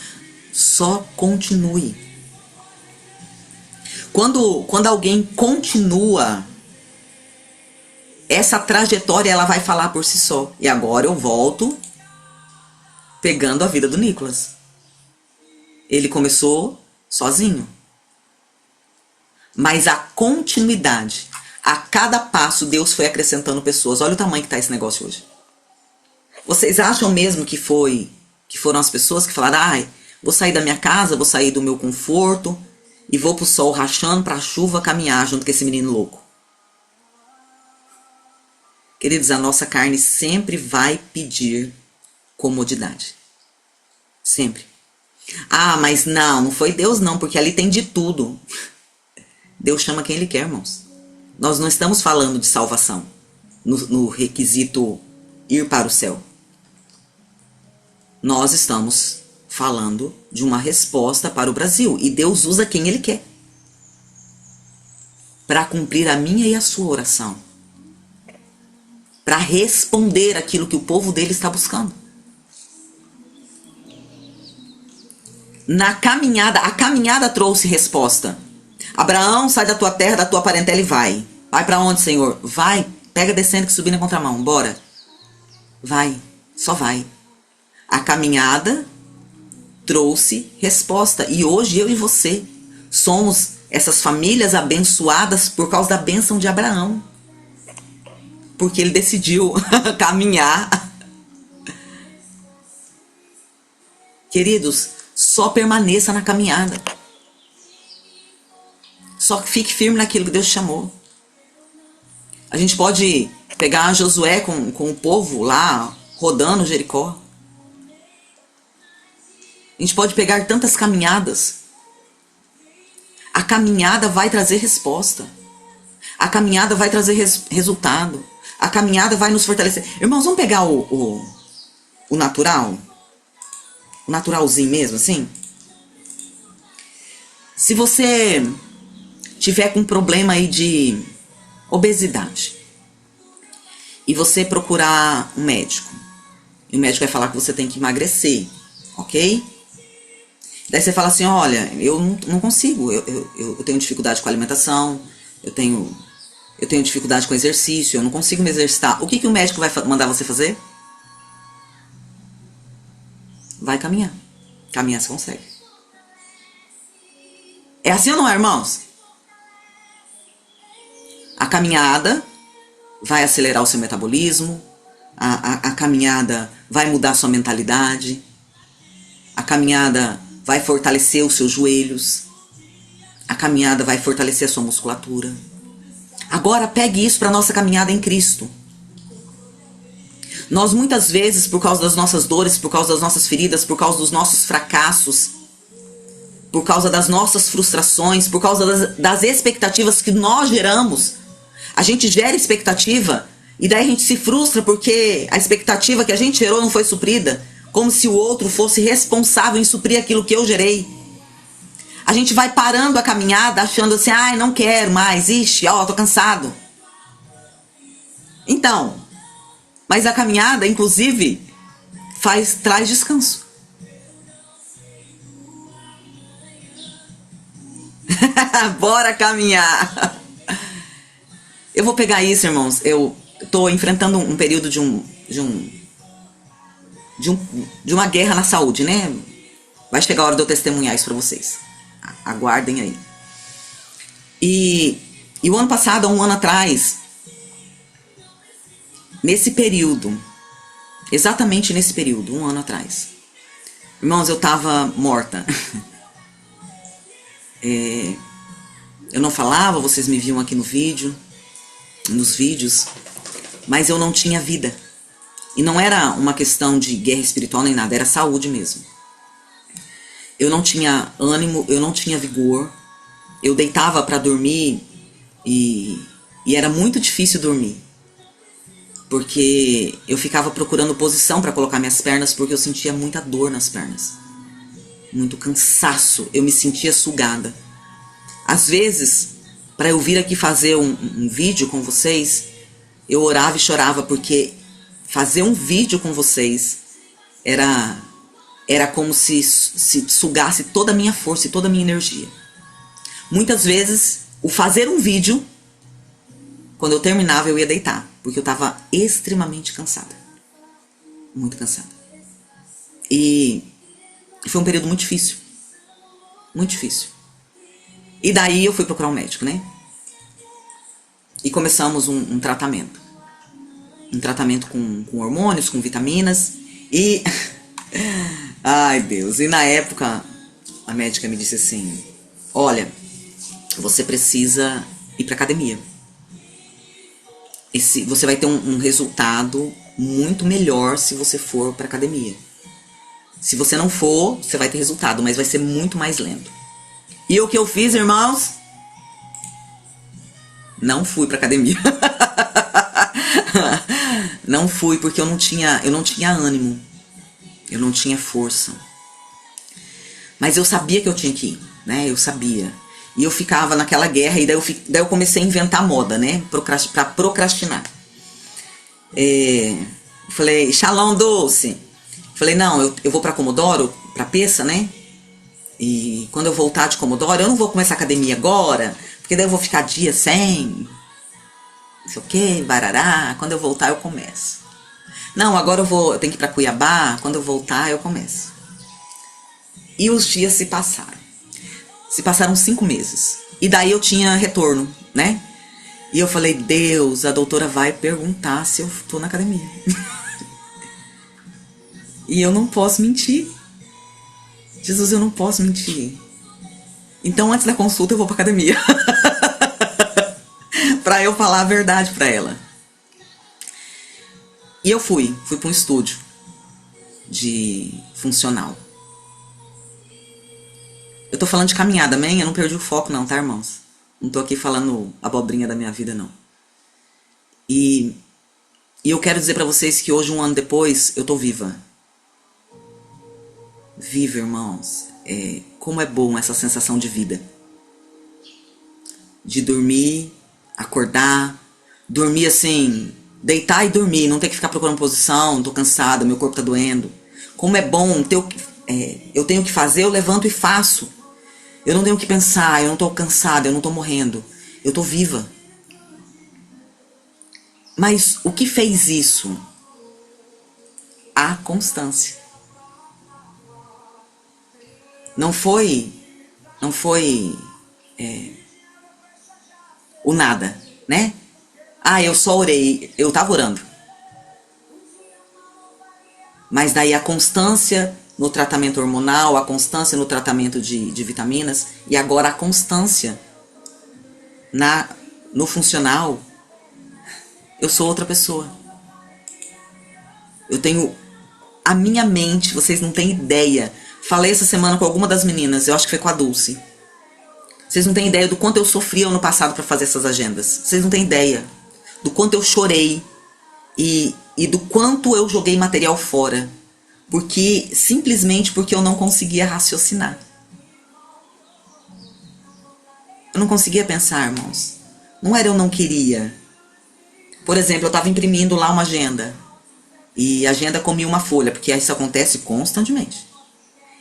Só continue. Quando alguém continua, essa trajetória ela vai falar por si só. E agora eu volto pegando a vida do Nicolas. Ele começou sozinho. Mas a continuidade, a cada passo Deus foi acrescentando pessoas. Olha o tamanho que está esse negócio hoje. Vocês acham mesmo que foram as pessoas que falaram, vou sair da minha casa, vou sair do meu conforto e vou pro sol rachando, pra chuva caminhar junto com esse menino louco? Queridos, a nossa carne sempre vai pedir comodidade. Sempre. Mas não foi Deus não, porque ali tem de tudo. Deus chama quem Ele quer, irmãos. Nós não estamos falando de salvação no requisito ir para o céu. Nós estamos falando de uma resposta para o Brasil. E Deus usa quem Ele quer para cumprir a minha e a sua oração. Para responder aquilo que o povo dele está buscando. A caminhada trouxe resposta. Abraão, sai da tua terra, da tua parentela e vai. Vai para onde, Senhor? Vai, pega descendo que subir na contramão, bora. Vai, só vai. A caminhada trouxe resposta. E hoje eu e você somos essas famílias abençoadas por causa da bênção de Abraão. Porque ele decidiu caminhar. Queridos, só permaneça na caminhada. Só fique firme naquilo que Deus chamou. A gente pode pegar Josué com o povo lá, rodando Jericó. A gente pode pegar tantas caminhadas. A caminhada vai trazer resposta. A caminhada vai trazer resultado. A caminhada vai nos fortalecer. Irmãos, vamos pegar o natural? O naturalzinho mesmo, assim? Se você tiver com um problema aí de obesidade e você procurar um médico, e o médico vai falar que você tem que emagrecer, ok? Daí você fala assim, olha, eu não consigo, eu tenho dificuldade com a alimentação, eu tenho dificuldade com exercício, eu não consigo me exercitar. O que o médico vai mandar você fazer? Vai caminhar. Caminhar você consegue. É assim ou não é, irmãos? A caminhada vai acelerar o seu metabolismo, a caminhada vai mudar a sua mentalidade, a caminhada vai fortalecer os seus joelhos, a caminhada vai fortalecer a sua musculatura. Agora pegue isso para a nossa caminhada em Cristo. Nós muitas vezes, por causa das nossas dores, por causa das nossas feridas, por causa dos nossos fracassos, por causa das nossas frustrações, por causa das expectativas que nós geramos, A gente gera expectativa e daí a gente se frustra porque a expectativa que a gente gerou não foi suprida, como se o outro fosse responsável em suprir aquilo que eu gerei. A gente vai parando a caminhada achando assim, ai, não quero mais, ixi, ó, tô cansado. Então, mas a caminhada, inclusive, traz descanso. Bora caminhar. Eu vou pegar isso, irmãos. Eu tô enfrentando um período de uma guerra na saúde, né? Vai chegar a hora de eu testemunhar isso pra vocês. Aguardem aí. E o ano passado, um ano atrás, nesse período, exatamente nesse período, um ano atrás, irmãos, eu tava morta. Eu não falava, vocês me viam aqui no vídeo, nos vídeos, mas eu não tinha vida. E não era uma questão de guerra espiritual nem nada, era saúde mesmo. Eu não tinha ânimo, eu não tinha vigor. Eu deitava para dormir e era muito difícil dormir. Porque eu ficava procurando posição para colocar minhas pernas, porque eu sentia muita dor nas pernas. Muito cansaço, eu me sentia sugada. Às vezes, para eu vir aqui fazer um vídeo com vocês, eu orava e chorava, porque fazer um vídeo com vocês era como se sugasse toda a minha força e toda a minha energia. Muitas vezes, o fazer um vídeo, quando eu terminava, eu ia deitar, porque eu estava extremamente cansada. Muito cansada. E foi um período muito difícil. Muito difícil. E daí eu fui procurar um médico, né? E começamos um tratamento. Um tratamento com hormônios, com vitaminas. E... ai, Deus. E na época, a médica me disse assim, olha, você precisa ir pra academia. Você vai ter um resultado muito melhor se você for pra academia. Se você não for, você vai ter resultado, mas vai ser muito mais lento. E o que eu fiz, irmãos? Não fui pra academia. Não fui porque eu não tinha ânimo. Eu não tinha força. Mas eu sabia que eu tinha que ir, né? Eu sabia. E eu ficava naquela guerra e daí eu comecei a inventar moda, né? Pra procrastinar. Falei, Shalom doce. Falei, não, eu vou pra Comodoro, pra Peça, né? E quando eu voltar de Comodoro, eu não vou começar a academia agora, porque daí eu vou ficar dias sem, não sei o que, barará. Quando eu voltar, eu começo. Não, agora eu tenho que ir pra Cuiabá, quando eu voltar, eu começo. E os dias se passaram. Se passaram 5 meses. E daí eu tinha retorno, né? E eu falei, Deus, a doutora vai perguntar se eu tô na academia. E eu não posso mentir. Jesus, eu não posso mentir. Então, antes da consulta, eu vou pra academia. Pra eu falar a verdade pra ela. E eu fui pra um estúdio de funcional. Eu tô falando de caminhada, amém? Eu não perdi o foco não, tá, irmãos? Não tô aqui falando abobrinha da minha vida, não. E eu quero dizer pra vocês que hoje, um ano depois, eu tô viva. Viva, irmãos. Como é bom essa sensação de vida. De dormir, acordar, dormir assim, deitar e dormir, não ter que ficar procurando posição, tô cansada, meu corpo tá doendo. Como é bom ter eu tenho que fazer, eu levanto e faço. Eu não tenho que pensar, eu não tô cansada, eu não tô morrendo. Eu tô viva. Mas o que fez isso? A constância. Não foi o nada, né? Ah, eu só orei, eu tava orando. Mas daí a constância no tratamento hormonal, a constância no tratamento de vitaminas, e agora a constância no funcional, eu sou outra pessoa. Eu tenho a minha mente, vocês não têm ideia. Falei essa semana com alguma das meninas, eu acho que foi com a Dulce. Vocês não têm ideia do quanto eu sofri ano passado para fazer essas agendas. Vocês não têm ideia do quanto eu chorei e do quanto eu joguei material fora. Simplesmente porque eu não conseguia raciocinar. Eu não conseguia pensar, irmãos. Não era eu não queria. Por exemplo, eu estava imprimindo lá uma agenda. E a agenda comia uma folha, porque isso acontece constantemente.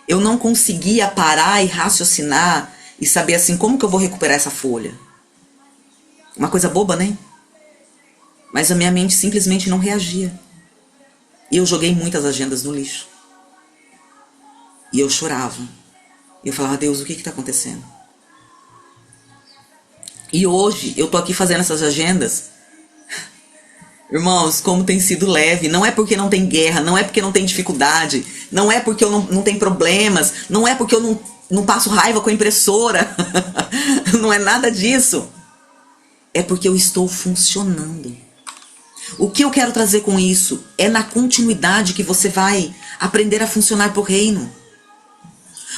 Eu não conseguia parar e raciocinar e saber assim, como que eu vou recuperar essa folha? Uma coisa boba, né? Mas a minha mente simplesmente não reagia. E eu joguei muitas agendas no lixo. E eu chorava. E eu falava, Deus, o que está acontecendo? E hoje eu tô aqui fazendo essas agendas. Irmãos, como tem sido leve. Não é porque não tem guerra, não é porque não tem dificuldade, não é porque eu não tenho problemas, não é porque eu não passo raiva com a impressora. Não é nada disso. É porque eu estou funcionando. O que eu quero trazer com isso é na continuidade que você vai aprender a funcionar pro reino.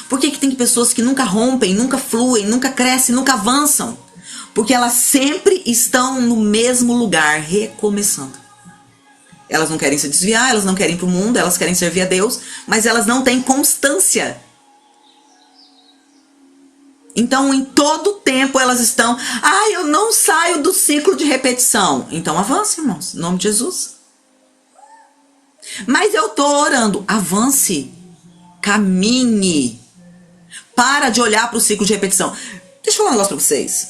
Por que tem pessoas que nunca rompem, nunca fluem, nunca crescem, nunca avançam? Porque elas sempre estão no mesmo lugar, recomeçando. Elas não querem se desviar, elas não querem ir pro mundo, elas querem servir a Deus, mas elas não têm constância. Então, em todo tempo, elas estão... eu não saio do ciclo de repetição. Então, avance, irmãos, em nome de Jesus. Mas eu tô orando. Avance. Caminhe. Para de olhar para o ciclo de repetição. Deixa eu falar um negócio pra vocês.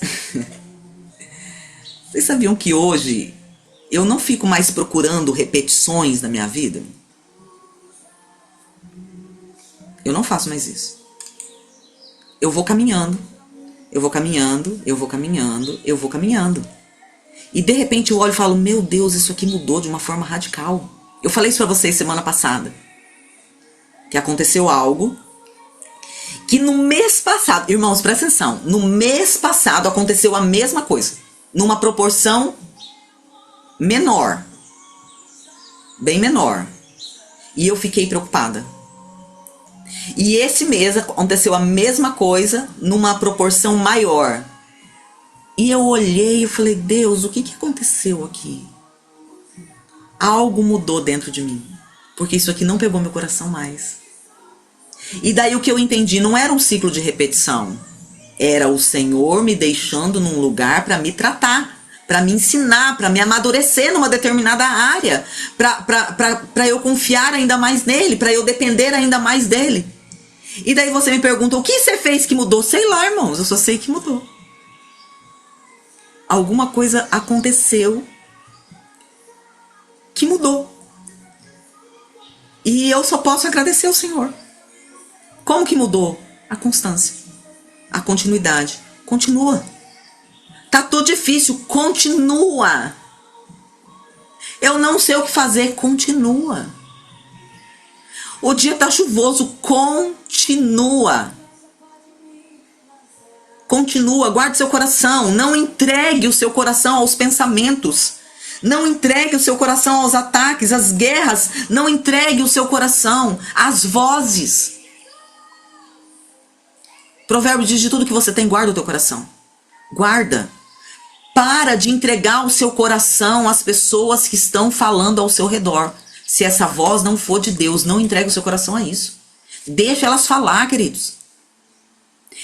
Vocês sabiam que hoje eu não fico mais procurando repetições na minha vida? Eu não faço mais isso. Eu vou caminhando, eu vou caminhando, eu vou caminhando, eu vou caminhando. E de repente eu olho e falo, meu Deus, isso aqui mudou de uma forma radical. Eu falei isso pra vocês semana passada. Que aconteceu algo que no mês passado, irmãos, presta atenção, no mês passado aconteceu a mesma coisa, numa proporção menor, bem menor, e eu fiquei preocupada. E esse mês aconteceu a mesma coisa, numa proporção maior, e eu olhei e falei, Deus, o que aconteceu aqui? Algo mudou dentro de mim, porque isso aqui não pegou meu coração mais. E daí o que eu entendi não era um ciclo de repetição. Era o Senhor me deixando num lugar para me tratar, para me ensinar, para me amadurecer numa determinada área, para eu confiar ainda mais nele, para eu depender ainda mais dele. E daí você me pergunta, o que você fez que mudou? Sei lá, irmãos, eu só sei que mudou. Alguma coisa aconteceu que mudou. E eu só posso agradecer ao Senhor. Como que mudou? A constância, a continuidade. Continua. Tá tudo difícil, continua. Eu não sei o que fazer, continua. O dia tá chuvoso, continua. Continua, guarde seu coração. Não entregue o seu coração aos pensamentos. Não entregue o seu coração aos ataques, às guerras. Não entregue o seu coração às vozes. Provérbio diz, de tudo que você tem, guarda o teu coração. Guarda. Para de entregar o seu coração às pessoas que estão falando ao seu redor. Se essa voz não for de Deus, não entregue o seu coração a isso. Deixa elas falar, queridos.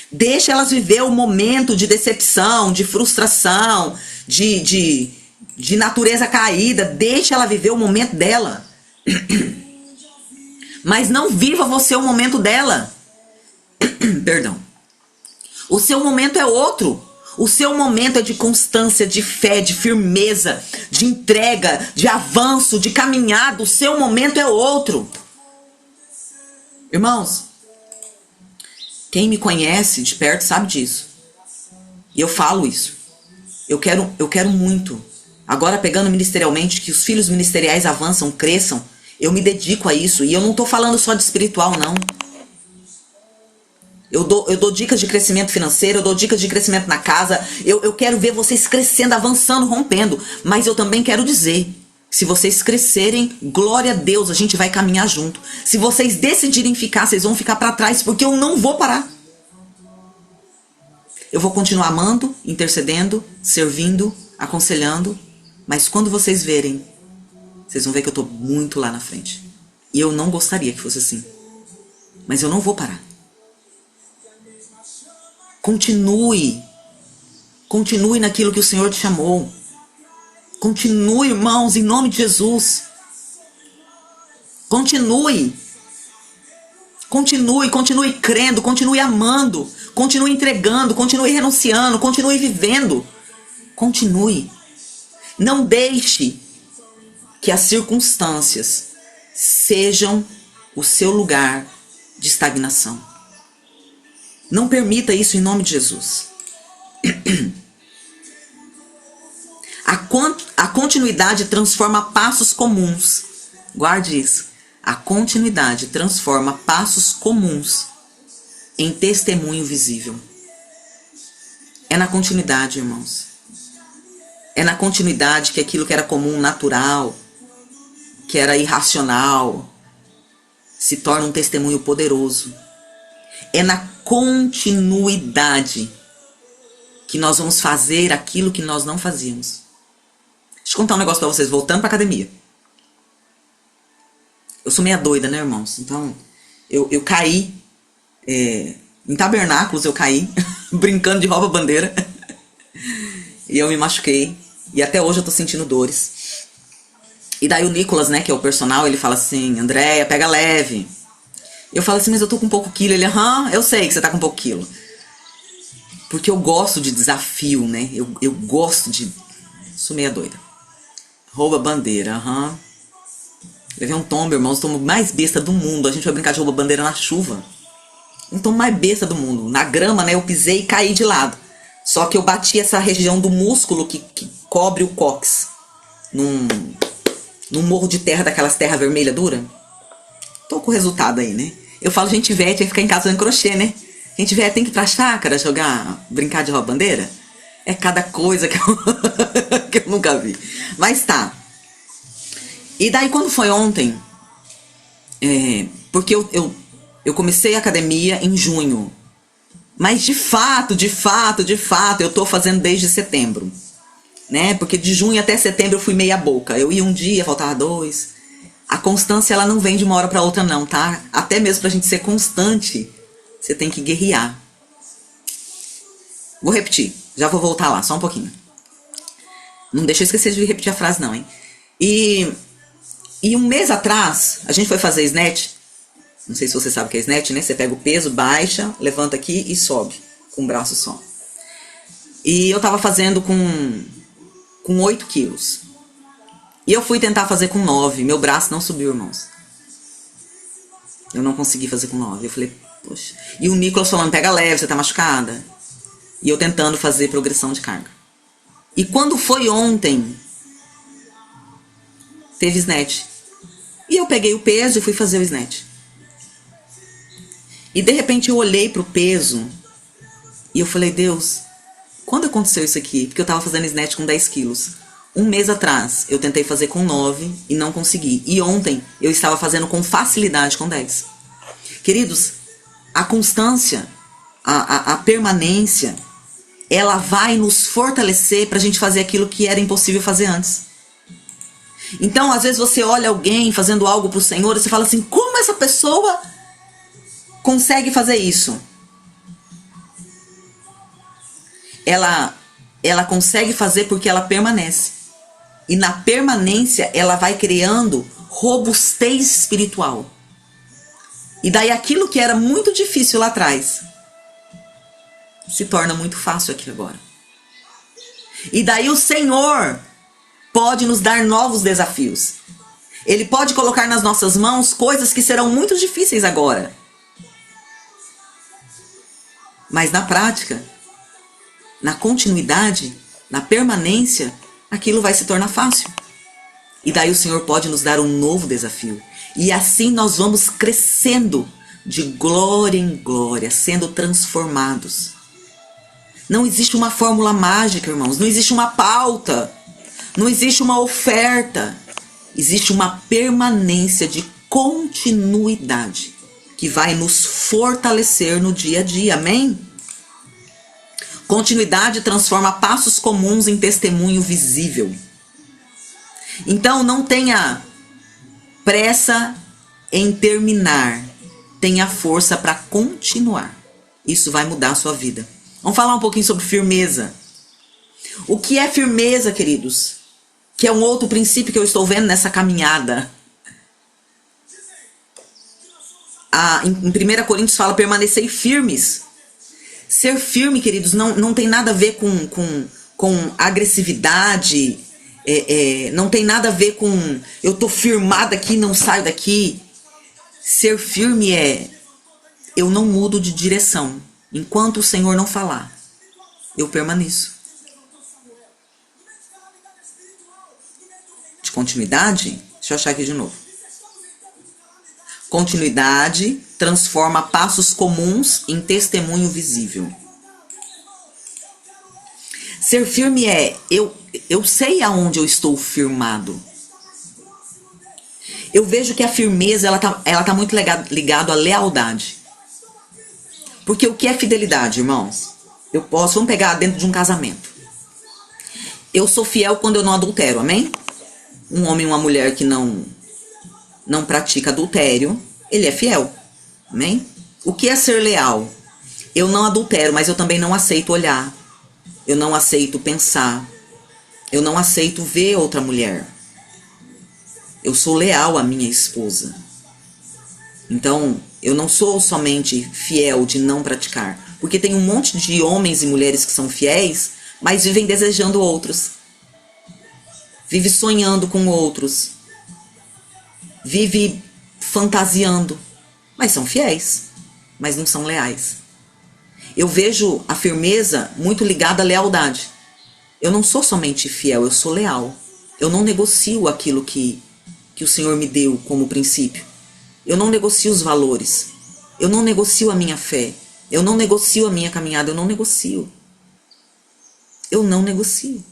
Deixa elas viver o momento de decepção, de frustração, de natureza caída. Deixa ela viver o momento dela. Mas não viva você o momento dela. Perdão. O seu momento é outro. O seu momento é de constância, de fé, de firmeza, de entrega, de avanço, de caminhada. O seu momento é outro. Irmãos, quem me conhece de perto sabe disso. E eu falo isso. Eu quero muito. Agora, pegando ministerialmente, que os filhos ministeriais avançam, cresçam. Eu me dedico a isso. E eu não estou falando só de espiritual, não. Eu dou dicas de crescimento financeiro, eu dou dicas de crescimento na casa. Eu quero ver vocês crescendo, avançando, rompendo. Mas eu também quero dizer, se vocês crescerem, glória a Deus, a gente vai caminhar junto. Se vocês decidirem ficar, vocês vão ficar para trás, porque eu não vou parar. Eu vou continuar amando, intercedendo, servindo, aconselhando. Mas quando vocês verem, vocês vão ver que eu tô muito lá na frente. E eu não gostaria que fosse assim. Mas eu não vou parar. Continue. Continue naquilo que o Senhor te chamou. Continue, irmãos, em nome de Jesus. Continue. Continue crendo, continue amando, continue entregando, continue renunciando, continue vivendo. Continue. Não deixe que as circunstâncias sejam o seu lugar de estagnação. Não permita isso em nome de Jesus. A continuidade transforma passos comuns. Guarde isso. A continuidade transforma passos comuns em testemunho visível. É na continuidade, irmãos. É na continuidade que aquilo que era comum, natural, que era irracional, se torna um testemunho poderoso. É na continuidade que nós vamos fazer aquilo que nós não fazíamos. Deixa eu contar um negócio pra vocês, voltando pra academia. Eu sou meia doida, né, irmãos? Então, eu caí, em tabernáculos eu caí, brincando de rouba-bandeira. E eu me machuquei. E até hoje eu tô sentindo dores. E daí o Nicolas, né, que é o personal, ele fala assim, Andréia, pega leve. Eu falo assim, mas eu tô com pouco quilo. Ele, eu sei que você tá com pouco quilo. Porque eu gosto de desafio, né? Eu gosto de... Sou meia doida. Rouba-bandeira, Levei um tombo, irmãos, o tombo mais besta do mundo. A gente vai brincar de rouba-bandeira na chuva. Um tombo mais besta do mundo. Na grama, né, eu pisei e caí de lado. Só que eu bati essa região do músculo que cobre o cóccix. Num morro de terra, daquelas terra vermelha dura. Tô com o resultado aí, né? Eu falo, gente velha, tem que ficar em casa fazendo crochê, né? Gente velha tem que ir pra chácara brincar de rouba-bandeira. É cada coisa que que eu nunca vi. Mas tá. E daí quando foi ontem, porque eu comecei a academia em junho. Mas de fato, eu tô fazendo desde setembro. Né? Porque de junho até setembro eu fui meia boca. Eu ia um dia, faltava 2. A constância, ela não vem de uma hora pra outra não, tá? Até mesmo pra gente ser constante, você tem que guerrear. Vou repetir, já vou voltar lá, só um pouquinho. Não deixa eu esquecer de repetir a frase não, hein? E um mês atrás, a gente foi fazer snatch. Não sei se você sabe o que é snatch, né? Você pega o peso, baixa, levanta aqui e sobe. Com um braço só. E eu tava fazendo com 8 quilos. E eu fui tentar fazer com 9. Meu braço não subiu, irmãos. Eu não consegui fazer com 9. Eu falei, poxa. E o Nicolas falando, pega leve, você tá machucada. E eu tentando fazer progressão de carga. E quando foi ontem, teve snatch. E eu peguei o peso e fui fazer o snatch. E de repente eu olhei pro peso e eu falei, Deus, quando aconteceu isso aqui? Porque eu tava fazendo snatch com 10 quilos. Um mês atrás eu tentei fazer com 9 e não consegui. E ontem eu estava fazendo com facilidade com 10. Queridos, a constância, a permanência, ela vai nos fortalecer pra gente fazer aquilo que era impossível fazer antes. Então, às vezes você olha alguém fazendo algo pro Senhor e você fala assim, como essa pessoa consegue fazer isso? Ela consegue fazer porque ela permanece. E na permanência ela vai criando robustez espiritual. E daí aquilo que era muito difícil lá atrás se torna muito fácil aqui agora. E daí o Senhor pode nos dar novos desafios. Ele pode colocar nas nossas mãos coisas que serão muito difíceis agora. Mas na prática, na continuidade, na permanência, aquilo vai se tornar fácil. E daí o Senhor pode nos dar um novo desafio. E assim nós vamos crescendo de glória em glória, sendo transformados. Não existe uma fórmula mágica, irmãos. Não existe uma pauta. Não existe uma oferta. Existe uma permanência de continuidade que vai nos fortalecer no dia a dia. Amém? Continuidade transforma passos comuns em testemunho visível. Então não tenha pressa em terminar. Tenha força para continuar. Isso vai mudar a sua vida. Vamos falar um pouquinho sobre firmeza. O que é firmeza, queridos? Que é um outro princípio que eu estou vendo nessa caminhada. Em 1 Coríntios fala permanecei firmes. Ser firme, queridos, não tem nada a ver com agressividade. Não tem nada a ver com eu tô firmada aqui, não saio daqui. Ser firme eu não mudo de direção. Enquanto o Senhor não falar, eu permaneço. De continuidade, deixa eu achar aqui de novo. Continuidade transforma passos comuns em testemunho visível. Ser firme eu sei aonde eu estou firmado. Eu vejo que a firmeza ela tá muito ligado à lealdade. Porque o que é fidelidade, irmãos? Vamos pegar dentro de um casamento. Eu sou fiel quando eu não adultero, amém? Um homem e uma mulher que não pratica adultério, ele é fiel, amém? O que é ser leal? Eu não adultero, mas eu também não aceito olhar. Eu não aceito pensar. Eu não aceito ver outra mulher. Eu sou leal à minha esposa. Então, eu não sou somente fiel de não praticar. Porque tem um monte de homens e mulheres que são fiéis, mas vivem desejando outros. Vive sonhando com outros. Vive fantasiando. Mas são fiéis. Mas não são leais. Eu vejo a firmeza muito ligada à lealdade. Eu não sou somente fiel, eu sou leal. Eu não negocio aquilo que o Senhor me deu como princípio. Eu não negocio os valores. Eu não negocio a minha fé. Eu não negocio a minha caminhada. Eu não negocio. Eu não negocio.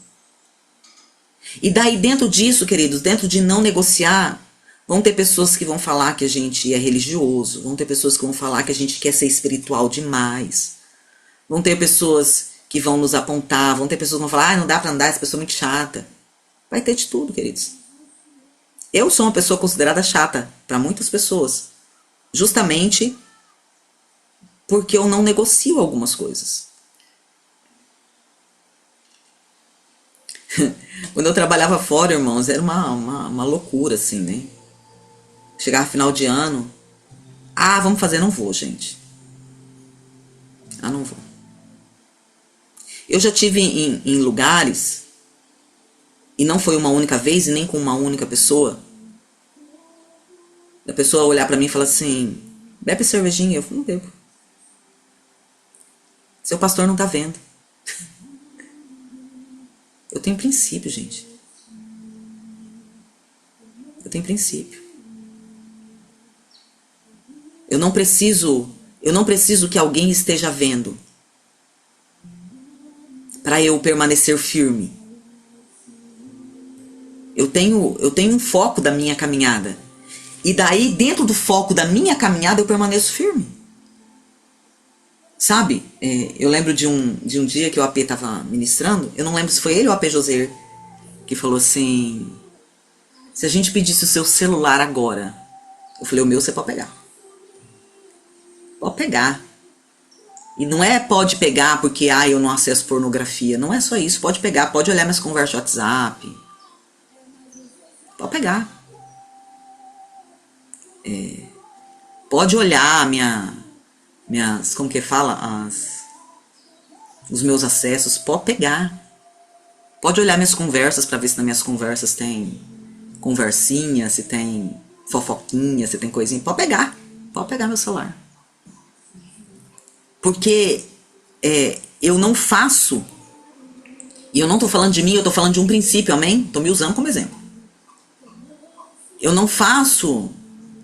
E daí dentro disso, queridos, dentro de não negociar, vão ter pessoas que vão falar que a gente é religioso. Vão ter pessoas que vão falar que a gente quer ser espiritual demais. Vão ter pessoas que vão nos apontar. Vão ter pessoas que vão falar, não dá pra andar, essa pessoa é muito chata. Vai ter de tudo, queridos. Eu sou uma pessoa considerada chata para muitas pessoas. Justamente porque eu não negocio algumas coisas. Quando eu trabalhava fora, irmãos, era uma loucura, assim, né? Chegava final de ano. Vamos fazer, não vou, gente. Não vou. Eu já tive em lugares, e não foi uma única vez, e nem com uma única pessoa, a pessoa olhar pra mim e falar assim, bebe cervejinha. Eu não bebo. Seu pastor não tá vendo. Eu tenho princípio, gente. Eu tenho princípio. Eu não preciso que alguém esteja vendo para eu permanecer firme. Eu tenho um foco da minha caminhada. E daí, dentro do foco da minha caminhada, eu permaneço firme. Sabe? Eu lembro de um dia que o AP estava ministrando. Eu não lembro se foi ele ou o AP José que falou assim, se a gente pedisse o seu celular agora. Eu falei, o meu você pode pegar. Pode pegar. E não é pode pegar porque eu não acesso pornografia. Não é só isso. Pode pegar, pode olhar minhas conversas de WhatsApp. Pode pegar. Pode olhar minhas, como que fala? Os meus acessos. Pode pegar. Pode olhar minhas conversas para ver se nas minhas conversas tem conversinha, se tem fofoquinha, se tem coisinha. Pode pegar. Pode pegar meu celular. Porque eu não faço, e eu não estou falando de mim, eu estou falando de um princípio, amém? Estou me usando como exemplo. Eu não faço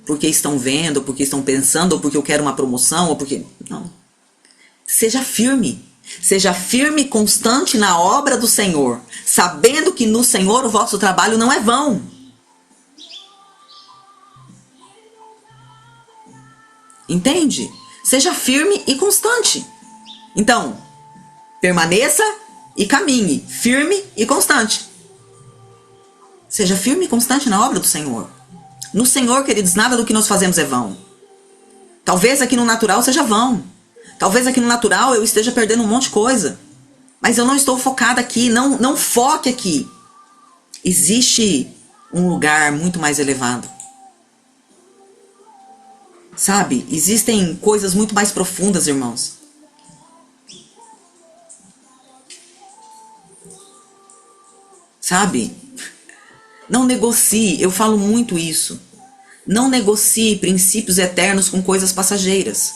porque estão vendo, ou porque estão pensando, ou porque eu quero uma promoção, ou porque... Não. Seja firme. Seja firme e constante na obra do Senhor, sabendo que no Senhor o vosso trabalho não é vão. Entende? Seja firme e constante. Então, Permaneça e caminhe, firme e constante. Seja firme e constante na obra do Senhor. No Senhor, queridos, nada do que nós fazemos é vão. Talvez aqui no natural seja vão. Talvez aqui no natural eu esteja perdendo um monte de coisa. Mas eu não estou focada aqui, não foque aqui. Existe um lugar muito mais elevado. Sabe? Existem coisas muito mais profundas, irmãos. Sabe? Não negocie, eu falo muito isso. Não negocie princípios eternos com coisas passageiras.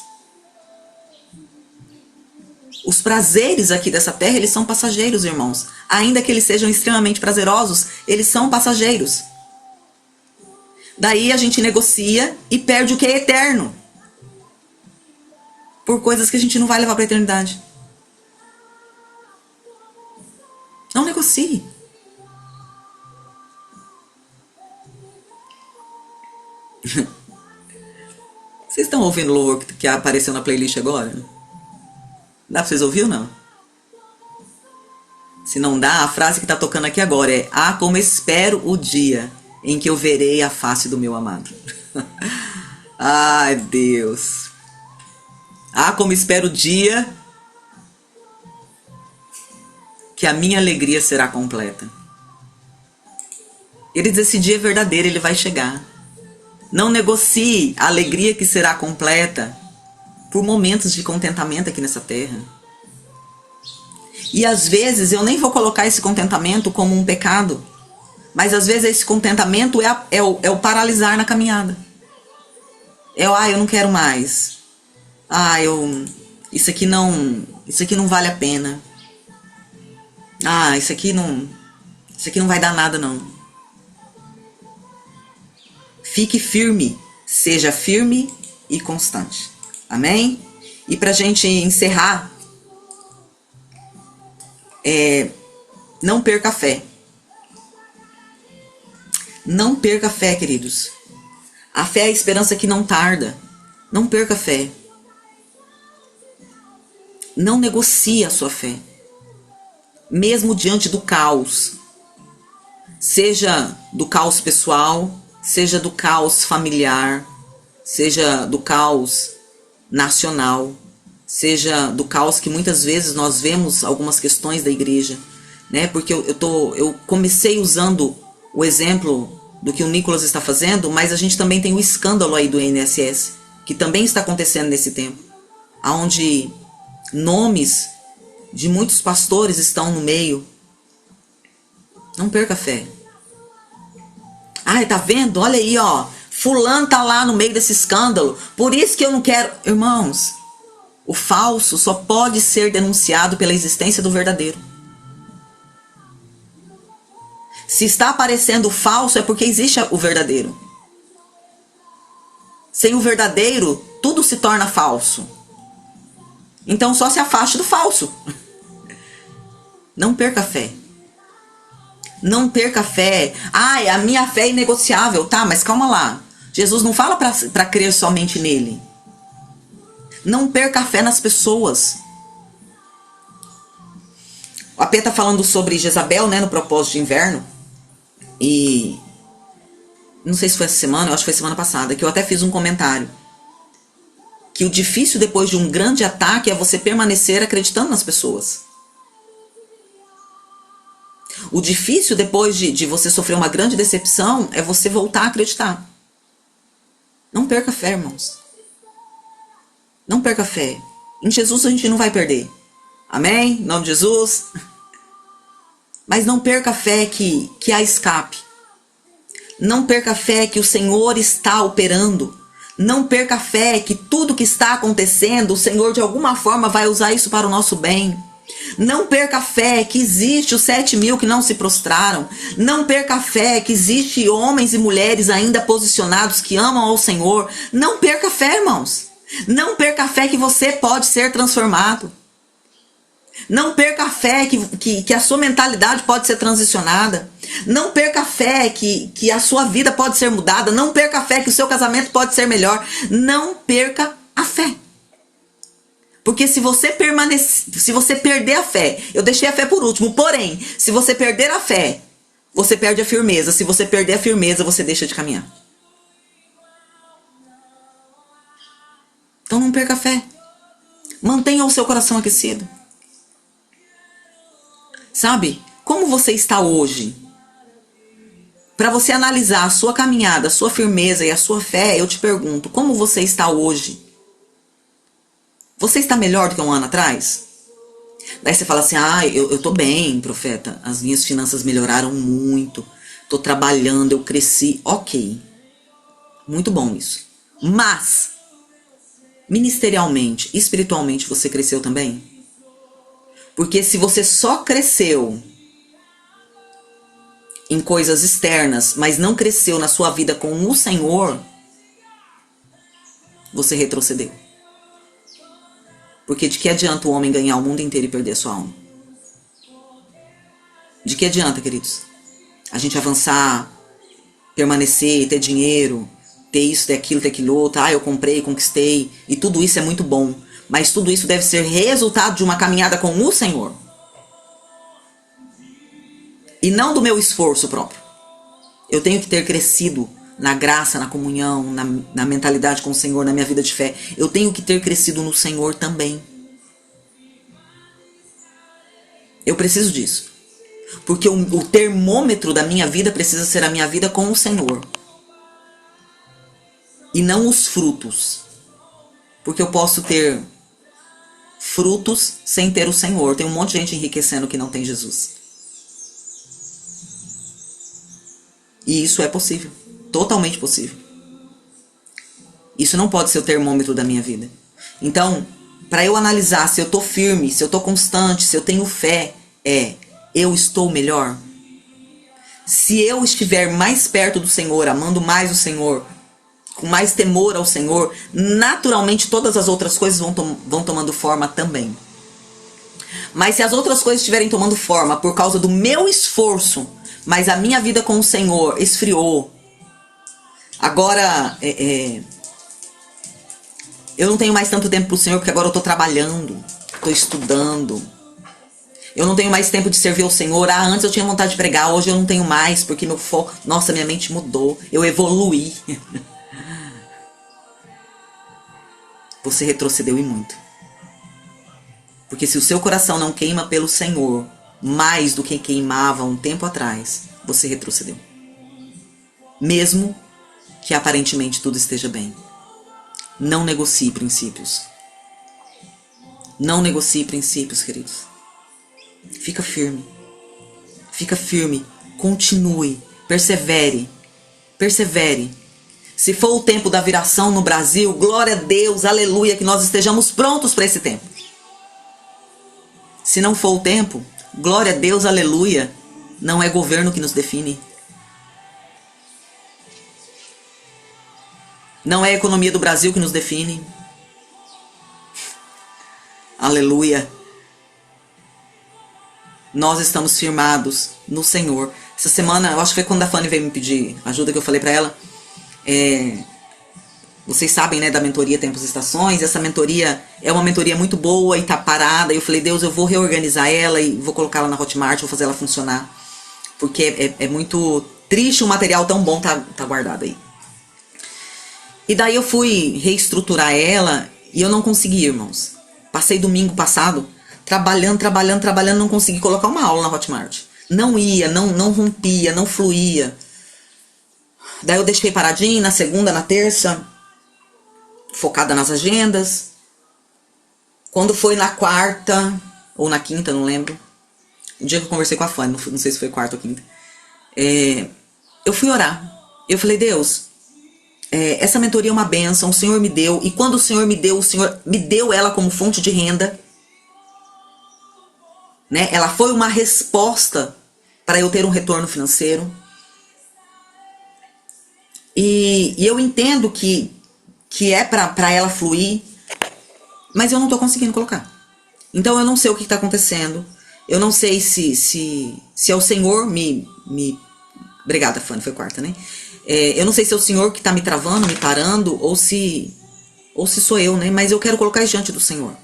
Os prazeres aqui dessa terra, eles são passageiros, irmãos. Ainda que eles sejam extremamente prazerosos, eles são passageiros. Daí a gente negocia e perde o que é eterno. Por coisas que a gente não vai levar para a eternidade. Não negocie. Vocês estão ouvindo o louvor que apareceu na playlist agora? Dá pra vocês ouvir ou não? Se não dá, a frase que tá tocando aqui agora é: ah, como espero o dia em que eu verei a face do meu amado. Ai, Deus. Ah, como espero o dia que a minha alegria será completa. Ele diz: esse dia é verdadeiro, ele vai chegar. Não negocie a alegria que será completa por momentos de contentamento aqui nessa terra. E às vezes eu nem vou colocar esse contentamento como um pecado, mas às vezes esse contentamento é o paralisar na caminhada. Eu não quero mais. Isso aqui não vale a pena. Isso aqui não vai dar nada não. Fique firme, seja firme e constante. Amém? E pra gente encerrar, não perca a fé. Não perca a fé, queridos. A fé é a esperança que não tarda. Não perca a fé. Não negocie a sua fé. Mesmo diante do caos. Seja do caos pessoal, seja do caos familiar, seja do caos nacional, seja do caos que muitas vezes nós vemos algumas questões da igreja, né? Porque eu comecei usando o exemplo do que o Nicolas está fazendo, mas a gente também tem o escândalo aí do INSS, que também está acontecendo nesse tempo, onde nomes de muitos pastores estão no meio. Não perca a fé. Tá vendo? Olha aí, ó. Fulano tá lá no meio desse escândalo. Por isso que eu não quero... Irmãos, o falso só pode ser denunciado pela existência do verdadeiro. Se está aparecendo o falso, é porque existe o verdadeiro. Sem o verdadeiro, tudo se torna falso. Então só se afaste do falso. Não perca a fé. Não perca a fé. A minha fé é inegociável. Tá, mas calma lá. Jesus não fala para crer somente nele. Não perca a fé nas pessoas. O AP tá falando sobre Jezabel, né, no propósito de inverno. E não sei se foi essa semana, eu acho que foi semana passada, que eu até fiz um comentário. Que o difícil depois de um grande ataque é você permanecer acreditando nas pessoas. O difícil depois de você sofrer uma grande decepção é você voltar a acreditar. Não perca a fé, irmãos. Não perca a fé. Em Jesus a gente não vai perder. Amém? Em nome de Jesus. Mas não perca a fé que há escape. Não perca a fé que o Senhor está operando. Não perca a fé que tudo que está acontecendo, o Senhor de alguma forma vai usar isso para o nosso bem. Não perca a fé que existe os 7.000 que não se prostraram. Não perca a fé que existe homens e mulheres ainda posicionados que amam ao Senhor. Não perca a fé, irmãos. Não perca a fé que você pode ser transformado. Não perca a fé que a sua mentalidade pode ser transicionada. Não perca a fé que a sua vida pode ser mudada. Não perca a fé que o seu casamento pode ser melhor. Não perca a fé. Porque se você perder a fé, eu deixei a fé por último, porém, se você perder a fé, você perde a firmeza. Se você perder a firmeza, você deixa de caminhar. Então não perca a fé. Mantenha o seu coração aquecido. Sabe? Como você está hoje? Para você analisar a sua caminhada, a sua firmeza e a sua fé, eu te pergunto, como você está hoje? Você está melhor do que um ano atrás? Daí você fala assim, eu tô bem, profeta. As minhas finanças melhoraram muito. Tô trabalhando, eu cresci. Ok. Muito bom isso. Mas, ministerialmente, espiritualmente, você cresceu também? Porque se você só cresceu em coisas externas, mas não cresceu na sua vida com o Senhor, você retrocedeu. Porque de que adianta o homem ganhar o mundo inteiro e perder a sua alma? De que adianta, queridos? A gente avançar, permanecer, ter dinheiro, ter isso, ter aquilo, ter aquilo outro. Eu comprei, conquistei. E tudo isso é muito bom. Mas tudo isso deve ser resultado de uma caminhada com o Senhor. E não do meu esforço próprio. Eu tenho que ter crescido na graça, na comunhão, na mentalidade com o Senhor, na minha vida de fé. Eu tenho que ter crescido no Senhor também. Eu preciso disso. Porque o termômetro da minha vida precisa ser a minha vida com o Senhor. E não os frutos. Porque eu posso ter frutos sem ter o Senhor. Tem um monte de gente enriquecendo que não tem Jesus. E isso é possível. Totalmente possível. Isso não pode ser o termômetro da minha vida. Então, para eu analisar se eu estou firme, se eu estou constante, se eu tenho fé, eu estou melhor? Se eu estiver mais perto do Senhor, amando mais o Senhor, com mais temor ao Senhor, naturalmente todas as outras coisas vão tomando forma também. Mas se as outras coisas estiverem tomando forma por causa do meu esforço, mas a minha vida com o Senhor esfriou, agora eu não tenho mais tanto tempo para o Senhor, porque agora eu estou trabalhando, estou estudando. Eu não tenho mais tempo de servir ao Senhor. Antes eu tinha vontade de pregar, hoje eu não tenho mais, porque meu foco... Nossa, minha mente mudou, eu evoluí. Você retrocedeu e muito. Porque se o seu coração não queima pelo Senhor, mais do que queimava um tempo atrás, você retrocedeu. Mesmo que aparentemente tudo esteja bem. Não negocie princípios. Não negocie princípios, queridos. Fica firme. Fica firme. Continue. Persevere. Persevere. Se for o tempo da viração no Brasil, glória a Deus, aleluia, que nós estejamos prontos para esse tempo. Se não for o tempo, glória a Deus, aleluia, não é governo que nos define. Não é a economia do Brasil que nos define. Aleluia. Nós estamos firmados no Senhor. Essa semana, eu acho que foi quando a Fanny veio me pedir ajuda, que eu falei pra ela. Vocês sabem, né, da mentoria Tempos e Estações. Essa mentoria é uma mentoria muito boa e tá parada. E eu falei, Deus, eu vou reorganizar ela e vou colocar ela na Hotmart, vou fazer ela funcionar. Porque é muito triste um material tão bom tá guardado aí. E daí eu fui reestruturar ela e eu não consegui, irmãos. Passei domingo passado trabalhando, não consegui colocar uma aula na Hotmart. Não ia, não rompia, não fluía. Daí eu deixei paradinho na segunda, na terça, focada nas agendas. Quando foi na quarta, ou na quinta, não lembro. O dia que eu conversei com a Fanny, não sei se foi quarta ou quinta. Eu fui orar. Eu falei, Deus, essa mentoria é uma bênção, o Senhor me deu. E quando o Senhor me deu ela como fonte de renda. Né? Ela foi uma resposta para eu ter um retorno financeiro. E eu entendo que é para ela fluir, mas eu não estou conseguindo colocar. Então eu não sei o que está acontecendo. Eu não sei se é o Senhor me... Obrigada, Fanny, foi quarta, né? Eu não sei se é o Senhor que está me travando, me parando, ou se sou eu, né? Mas eu quero colocar isso diante do Senhor.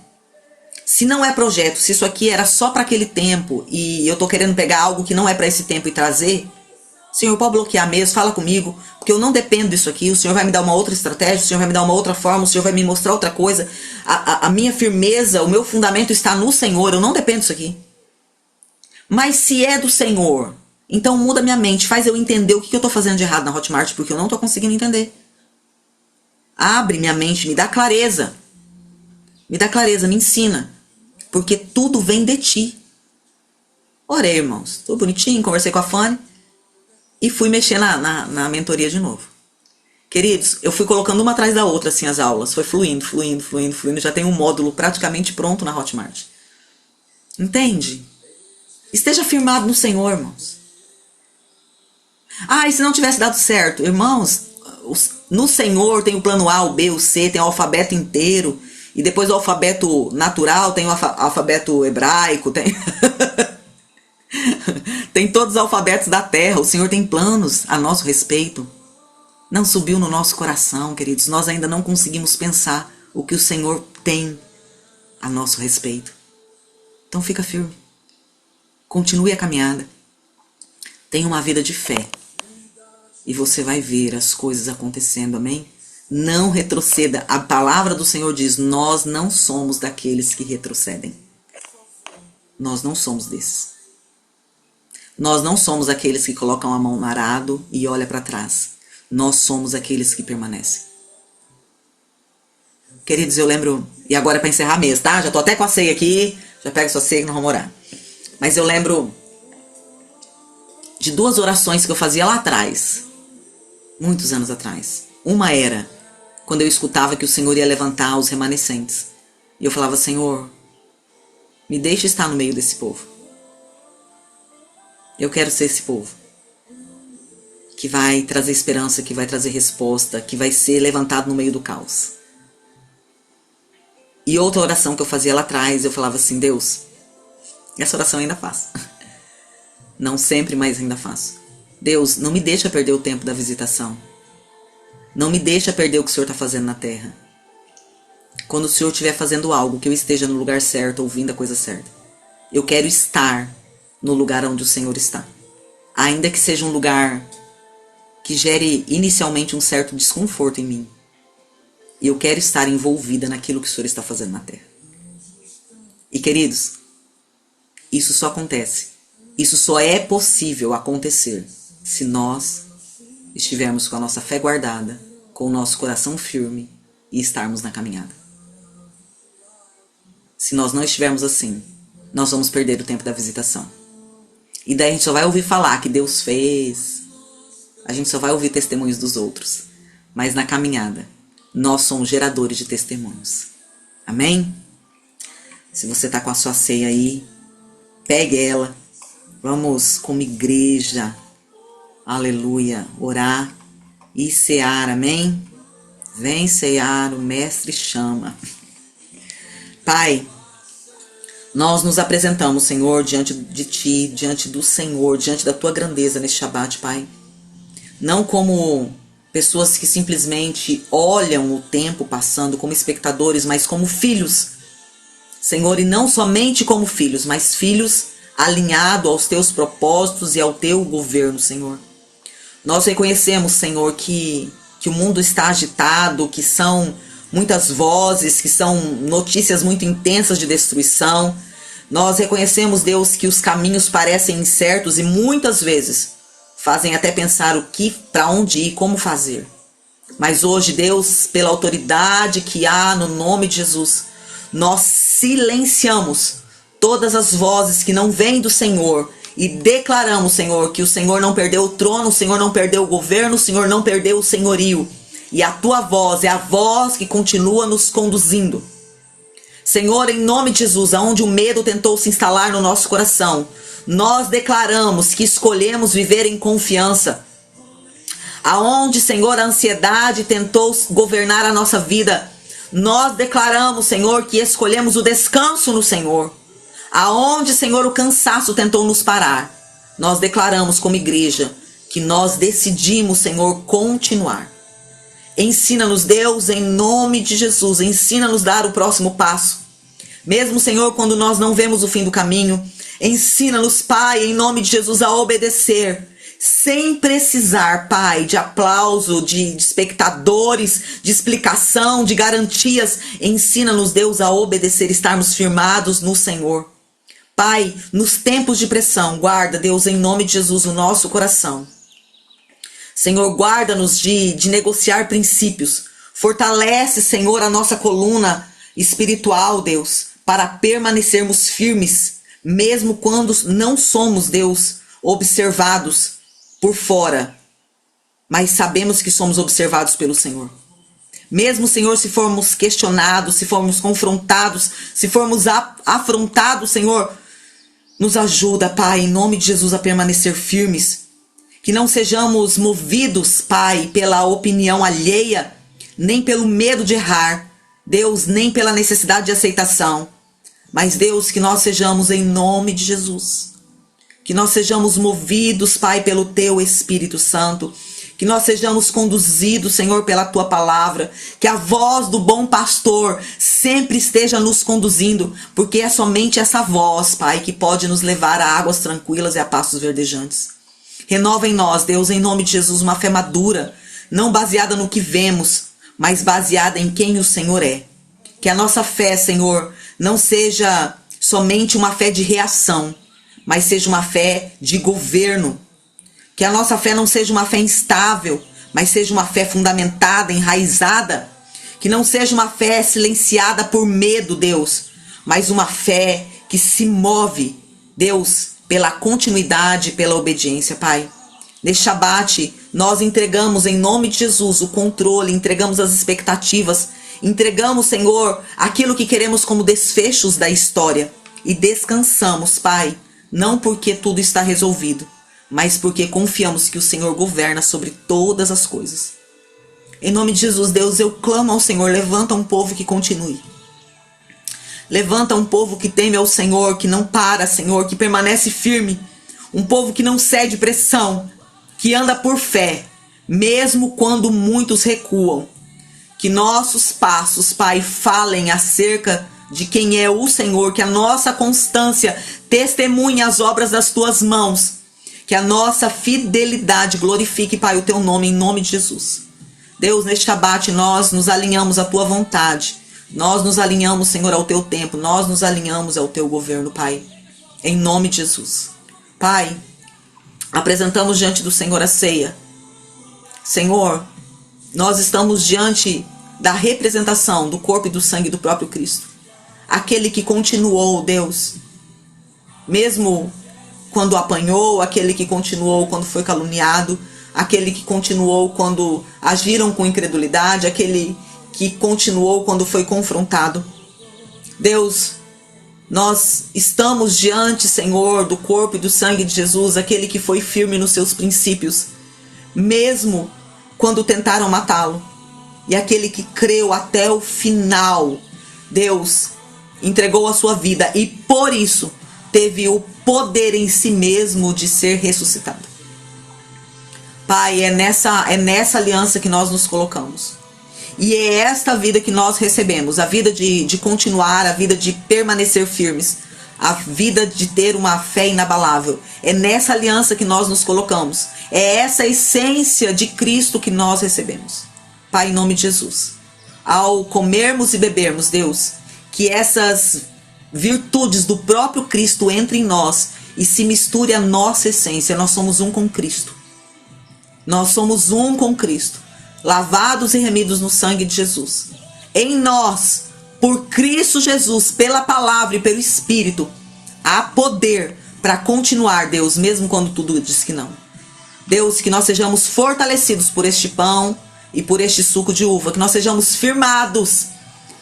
Se não é projeto, se isso aqui era só para aquele tempo e eu tô querendo pegar algo que não é para esse tempo e trazer, Senhor, pode bloquear mesmo, fala comigo, porque eu não dependo disso aqui, o Senhor vai me dar uma outra estratégia, o Senhor vai me dar uma outra forma, o Senhor vai me mostrar outra coisa. A minha firmeza, o meu fundamento está no Senhor, eu não dependo disso aqui. Mas se é do Senhor, então muda minha mente, faz eu entender o que eu tô fazendo de errado na Hotmart, porque eu não tô conseguindo entender. Abre minha mente, me dá clareza. Me dá clareza, me ensina. Porque tudo vem de ti. Orei, irmãos. Tudo bonitinho, conversei com a Fanny. E fui mexer na mentoria de novo. Queridos, eu fui colocando uma atrás da outra, assim, as aulas. Foi fluindo. Já tem um módulo praticamente pronto na Hotmart. Entende? Esteja firmado no Senhor, irmãos. Ah, e se não tivesse dado certo? Irmãos, no Senhor tem o plano A, o B, o C, tem o alfabeto inteiro. E depois do alfabeto natural tem o alfabeto hebraico, tem... tem todos os alfabetos da terra. O Senhor tem planos a nosso respeito. Não subiu no nosso coração, queridos. Nós ainda não conseguimos pensar o que o Senhor tem a nosso respeito. Então fica firme. Continue a caminhada. Tenha uma vida de fé. E você vai ver as coisas acontecendo, amém? Não retroceda. A palavra do Senhor diz, nós não somos daqueles que retrocedem. Nós não somos desses. Nós não somos aqueles que colocam a mão no arado e olham para trás. Nós somos aqueles que permanecem. Queridos, eu lembro... E agora é para encerrar mesmo, tá? Já tô até com a ceia aqui. Já pega sua ceia que nós vamos orar. Mas eu lembro de 2 orações que eu fazia lá atrás. Muitos anos atrás. Uma era quando eu escutava que o Senhor ia levantar os remanescentes. E eu falava, Senhor, me deixa estar no meio desse povo. Eu quero ser esse povo. Que vai trazer esperança, que vai trazer resposta, que vai ser levantado no meio do caos. E outra oração que eu fazia lá atrás, eu falava assim, Deus, essa oração eu ainda faço. Não sempre, mas ainda faço. Deus, não me deixa perder o tempo da visitação. Não me deixa perder o que o Senhor está fazendo na terra. Quando o Senhor estiver fazendo algo, que eu esteja no lugar certo, ouvindo a coisa certa. Eu quero estar no lugar onde o Senhor está. Ainda que seja um lugar que gere inicialmente um certo desconforto em mim. E eu quero estar envolvida naquilo que o Senhor está fazendo na terra. E queridos, isso só acontece. Isso só é possível acontecer se nós estivermos com a nossa fé guardada, com o nosso coração firme e estarmos na caminhada. Se nós não estivermos assim, nós vamos perder o tempo da visitação. E daí a gente só vai ouvir falar que Deus fez. A gente só vai ouvir testemunhos dos outros. Mas na caminhada, nós somos geradores de testemunhos. Amém? Se você está com a sua ceia aí, pegue ela. Vamos como igreja, aleluia, orar e cear, amém? Vem cear, o mestre chama. Pai, nós nos apresentamos, Senhor, diante de Ti, diante do Senhor, diante da Tua grandeza neste Shabat, Pai. Não como pessoas que simplesmente olham o tempo passando como espectadores, mas como filhos, Senhor, e não somente como filhos, mas filhos alinhados aos Teus propósitos e ao Teu governo, Senhor. Nós reconhecemos, Senhor, que o mundo está agitado, que são muitas vozes, que são notícias muito intensas de destruição. Nós reconhecemos, Deus, que os caminhos parecem incertos e muitas vezes fazem até pensar o que, para onde ir, como fazer. Mas hoje, Deus, pela autoridade que há no nome de Jesus, nós silenciamos todas as vozes que não vêm do Senhor e declaramos, Senhor, que o Senhor não perdeu o trono, o Senhor não perdeu o governo, o Senhor não perdeu o senhorio. E a Tua voz é a voz que continua nos conduzindo. Senhor, em nome de Jesus, aonde o medo tentou se instalar no nosso coração, nós declaramos que escolhemos viver em confiança. Aonde, Senhor, a ansiedade tentou governar a nossa vida, nós declaramos, Senhor, que escolhemos o descanso no Senhor. Aonde, Senhor, o cansaço tentou nos parar, nós declaramos como igreja que nós decidimos, Senhor, continuar. Ensina-nos, Deus, em nome de Jesus, ensina-nos a dar o próximo passo. Mesmo, Senhor, quando nós não vemos o fim do caminho, ensina-nos, Pai, em nome de Jesus, a obedecer, sem precisar, Pai, de aplauso, de espectadores, de explicação, de garantias. Ensina-nos, Deus, a obedecer, estarmos firmados no Senhor. Pai, nos tempos de pressão, guarda, Deus, em nome de Jesus, o nosso coração. Senhor, guarda-nos de negociar princípios. Fortalece, Senhor, a nossa coluna espiritual, Deus, para permanecermos firmes, mesmo quando não somos, Deus, observados por fora, mas sabemos que somos observados pelo Senhor. Mesmo, Senhor, se formos questionados, se formos confrontados, se formos afrontados, Senhor, nos ajuda, Pai, em nome de Jesus, a permanecer firmes. Que não sejamos movidos, Pai, pela opinião alheia, nem pelo medo de errar, Deus, nem pela necessidade de aceitação. Mas, Deus, que nós sejamos em nome de Jesus. Que nós sejamos movidos, Pai, pelo Teu Espírito Santo. Que nós sejamos conduzidos, Senhor, pela Tua palavra. Que a voz do bom pastor sempre esteja nos conduzindo. Porque é somente essa voz, Pai, que pode nos levar a águas tranquilas e a pastos verdejantes. Renova em nós, Deus, em nome de Jesus, uma fé madura. Não baseada no que vemos, mas baseada em quem o Senhor é. Que a nossa fé, Senhor, não seja somente uma fé de reação, mas seja uma fé de governo. Que a nossa fé não seja uma fé instável, mas seja uma fé fundamentada, enraizada. Que não seja uma fé silenciada por medo, Deus, mas uma fé que se move, Deus, pela continuidade, pela obediência, Pai. Neste Shabat, nós entregamos em nome de Jesus o controle, entregamos as expectativas, entregamos, Senhor, aquilo que queremos como desfechos da história e descansamos, Pai, não porque tudo está resolvido, mas porque confiamos que o Senhor governa sobre todas as coisas. Em nome de Jesus, Deus, eu clamo ao Senhor, levanta um povo que continue. Levanta um povo que teme ao Senhor, que não para, Senhor, que permanece firme. Um povo que não cede pressão, que anda por fé, mesmo quando muitos recuam. Que nossos passos, Pai, falem acerca de quem é o Senhor, que a nossa constância testemunhe as obras das Tuas mãos. Que a nossa fidelidade glorifique, Pai, o Teu nome, em nome de Jesus. Deus, neste Shabat, nós nos alinhamos à Tua vontade. Nós nos alinhamos, Senhor, ao Teu tempo. Nós nos alinhamos ao Teu governo, Pai. Em nome de Jesus. Pai, apresentamos diante do Senhor a ceia. Senhor, nós estamos diante da representação do corpo e do sangue do próprio Cristo. Aquele que continuou, Deus, mesmo quando apanhou, aquele que continuou quando foi caluniado, aquele que continuou quando agiram com incredulidade, aquele que continuou quando foi confrontado. Deus, nós estamos diante, Senhor, do corpo e do sangue de Jesus, aquele que foi firme nos seus princípios, mesmo quando tentaram matá-lo, e aquele que creu até o final. Deus entregou a sua vida e por isso teve o poder em si mesmo de ser ressuscitado. Pai, é nessa aliança que nós nos colocamos. E é esta vida que nós recebemos, a vida de continuar, a vida de permanecer firmes, a vida de ter uma fé inabalável. É nessa aliança que nós nos colocamos. É essa essência de Cristo que nós recebemos. Pai, em nome de Jesus, ao comermos e bebermos, Deus, que essas virtudes do próprio Cristo entrem em nós e se misture a nossa essência. Nós somos um com Cristo. Nós somos um com Cristo. Lavados e remidos no sangue de Jesus. Em nós, por Cristo Jesus, pela palavra e pelo Espírito, há poder para continuar, Deus, mesmo quando tudo diz que não. Deus, que nós sejamos fortalecidos por este pão e por este suco de uva, que nós sejamos firmados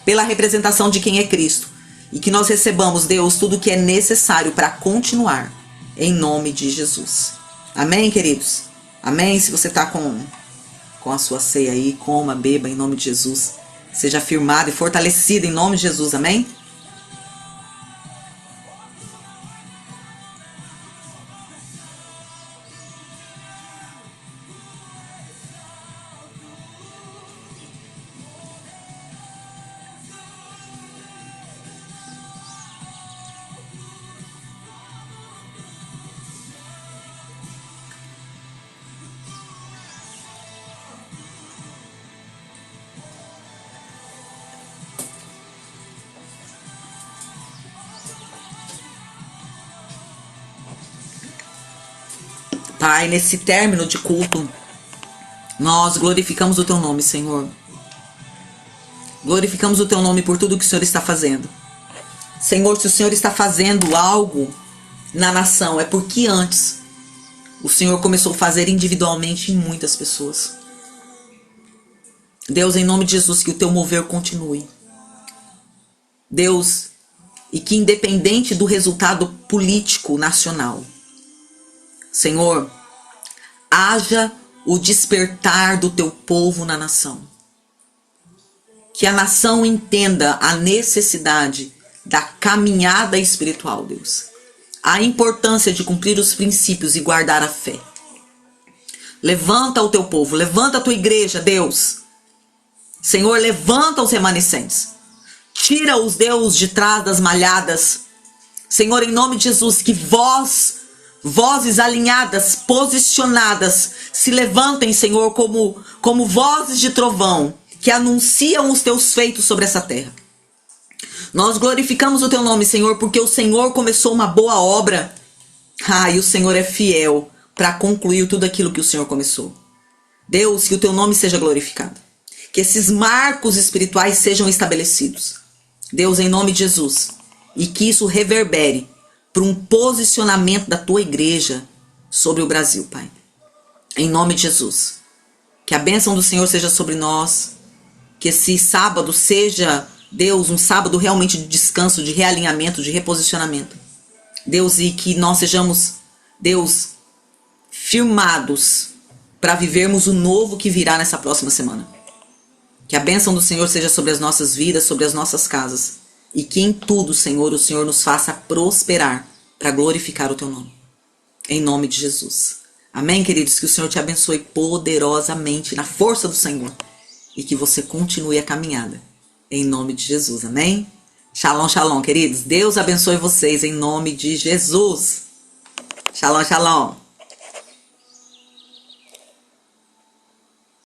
pela representação de quem é Cristo e que nós recebamos, Deus, tudo o que é necessário para continuar, em nome de Jesus. Amém, queridos? Amém? Se você está com a sua ceia aí, coma, beba em nome de Jesus. Seja firmado e fortalecido em nome de Jesus, amém? Pai, nesse término de culto, nós glorificamos o Teu nome, Senhor. Glorificamos o Teu nome por tudo que o Senhor está fazendo. Senhor, se o Senhor está fazendo algo na nação, é porque antes o Senhor começou a fazer individualmente em muitas pessoas. Deus, em nome de Jesus, que o Teu mover continue. Deus, e que independente do resultado político nacional, Senhor, haja o despertar do Teu povo na nação. Que a nação entenda a necessidade da caminhada espiritual, Deus. A importância de cumprir os princípios e guardar a fé. Levanta o Teu povo, levanta a Tua igreja, Deus. Senhor, levanta os remanescentes. Tira-os, Deus, de trás das malhadas. Senhor, em nome de Jesus, que vozes alinhadas, posicionadas, se levantem, Senhor, como vozes de trovão, que anunciam os Teus feitos sobre essa terra. Nós glorificamos o Teu nome, Senhor, porque o Senhor começou uma boa obra. E o Senhor é fiel para concluir tudo aquilo que o Senhor começou. Deus, que o Teu nome seja glorificado. Que esses marcos espirituais sejam estabelecidos. Deus, em nome de Jesus. E que isso reverbere para um posicionamento da Tua igreja sobre o Brasil, Pai. Em nome de Jesus. Que a bênção do Senhor seja sobre nós. Que esse sábado seja, Deus, um sábado realmente de descanso, de realinhamento, de reposicionamento. Deus, e que nós sejamos, Deus, firmados para vivermos o novo que virá nessa próxima semana. Que a bênção do Senhor seja sobre as nossas vidas, sobre as nossas casas. E que em tudo, Senhor, o Senhor nos faça prosperar para glorificar o Teu nome. Em nome de Jesus. Amém, queridos? Que o Senhor te abençoe poderosamente na força do Senhor. E que você continue a caminhada. Em nome de Jesus. Amém? Shalom, shalom, queridos. Deus abençoe vocês em nome de Jesus. Shalom, shalom.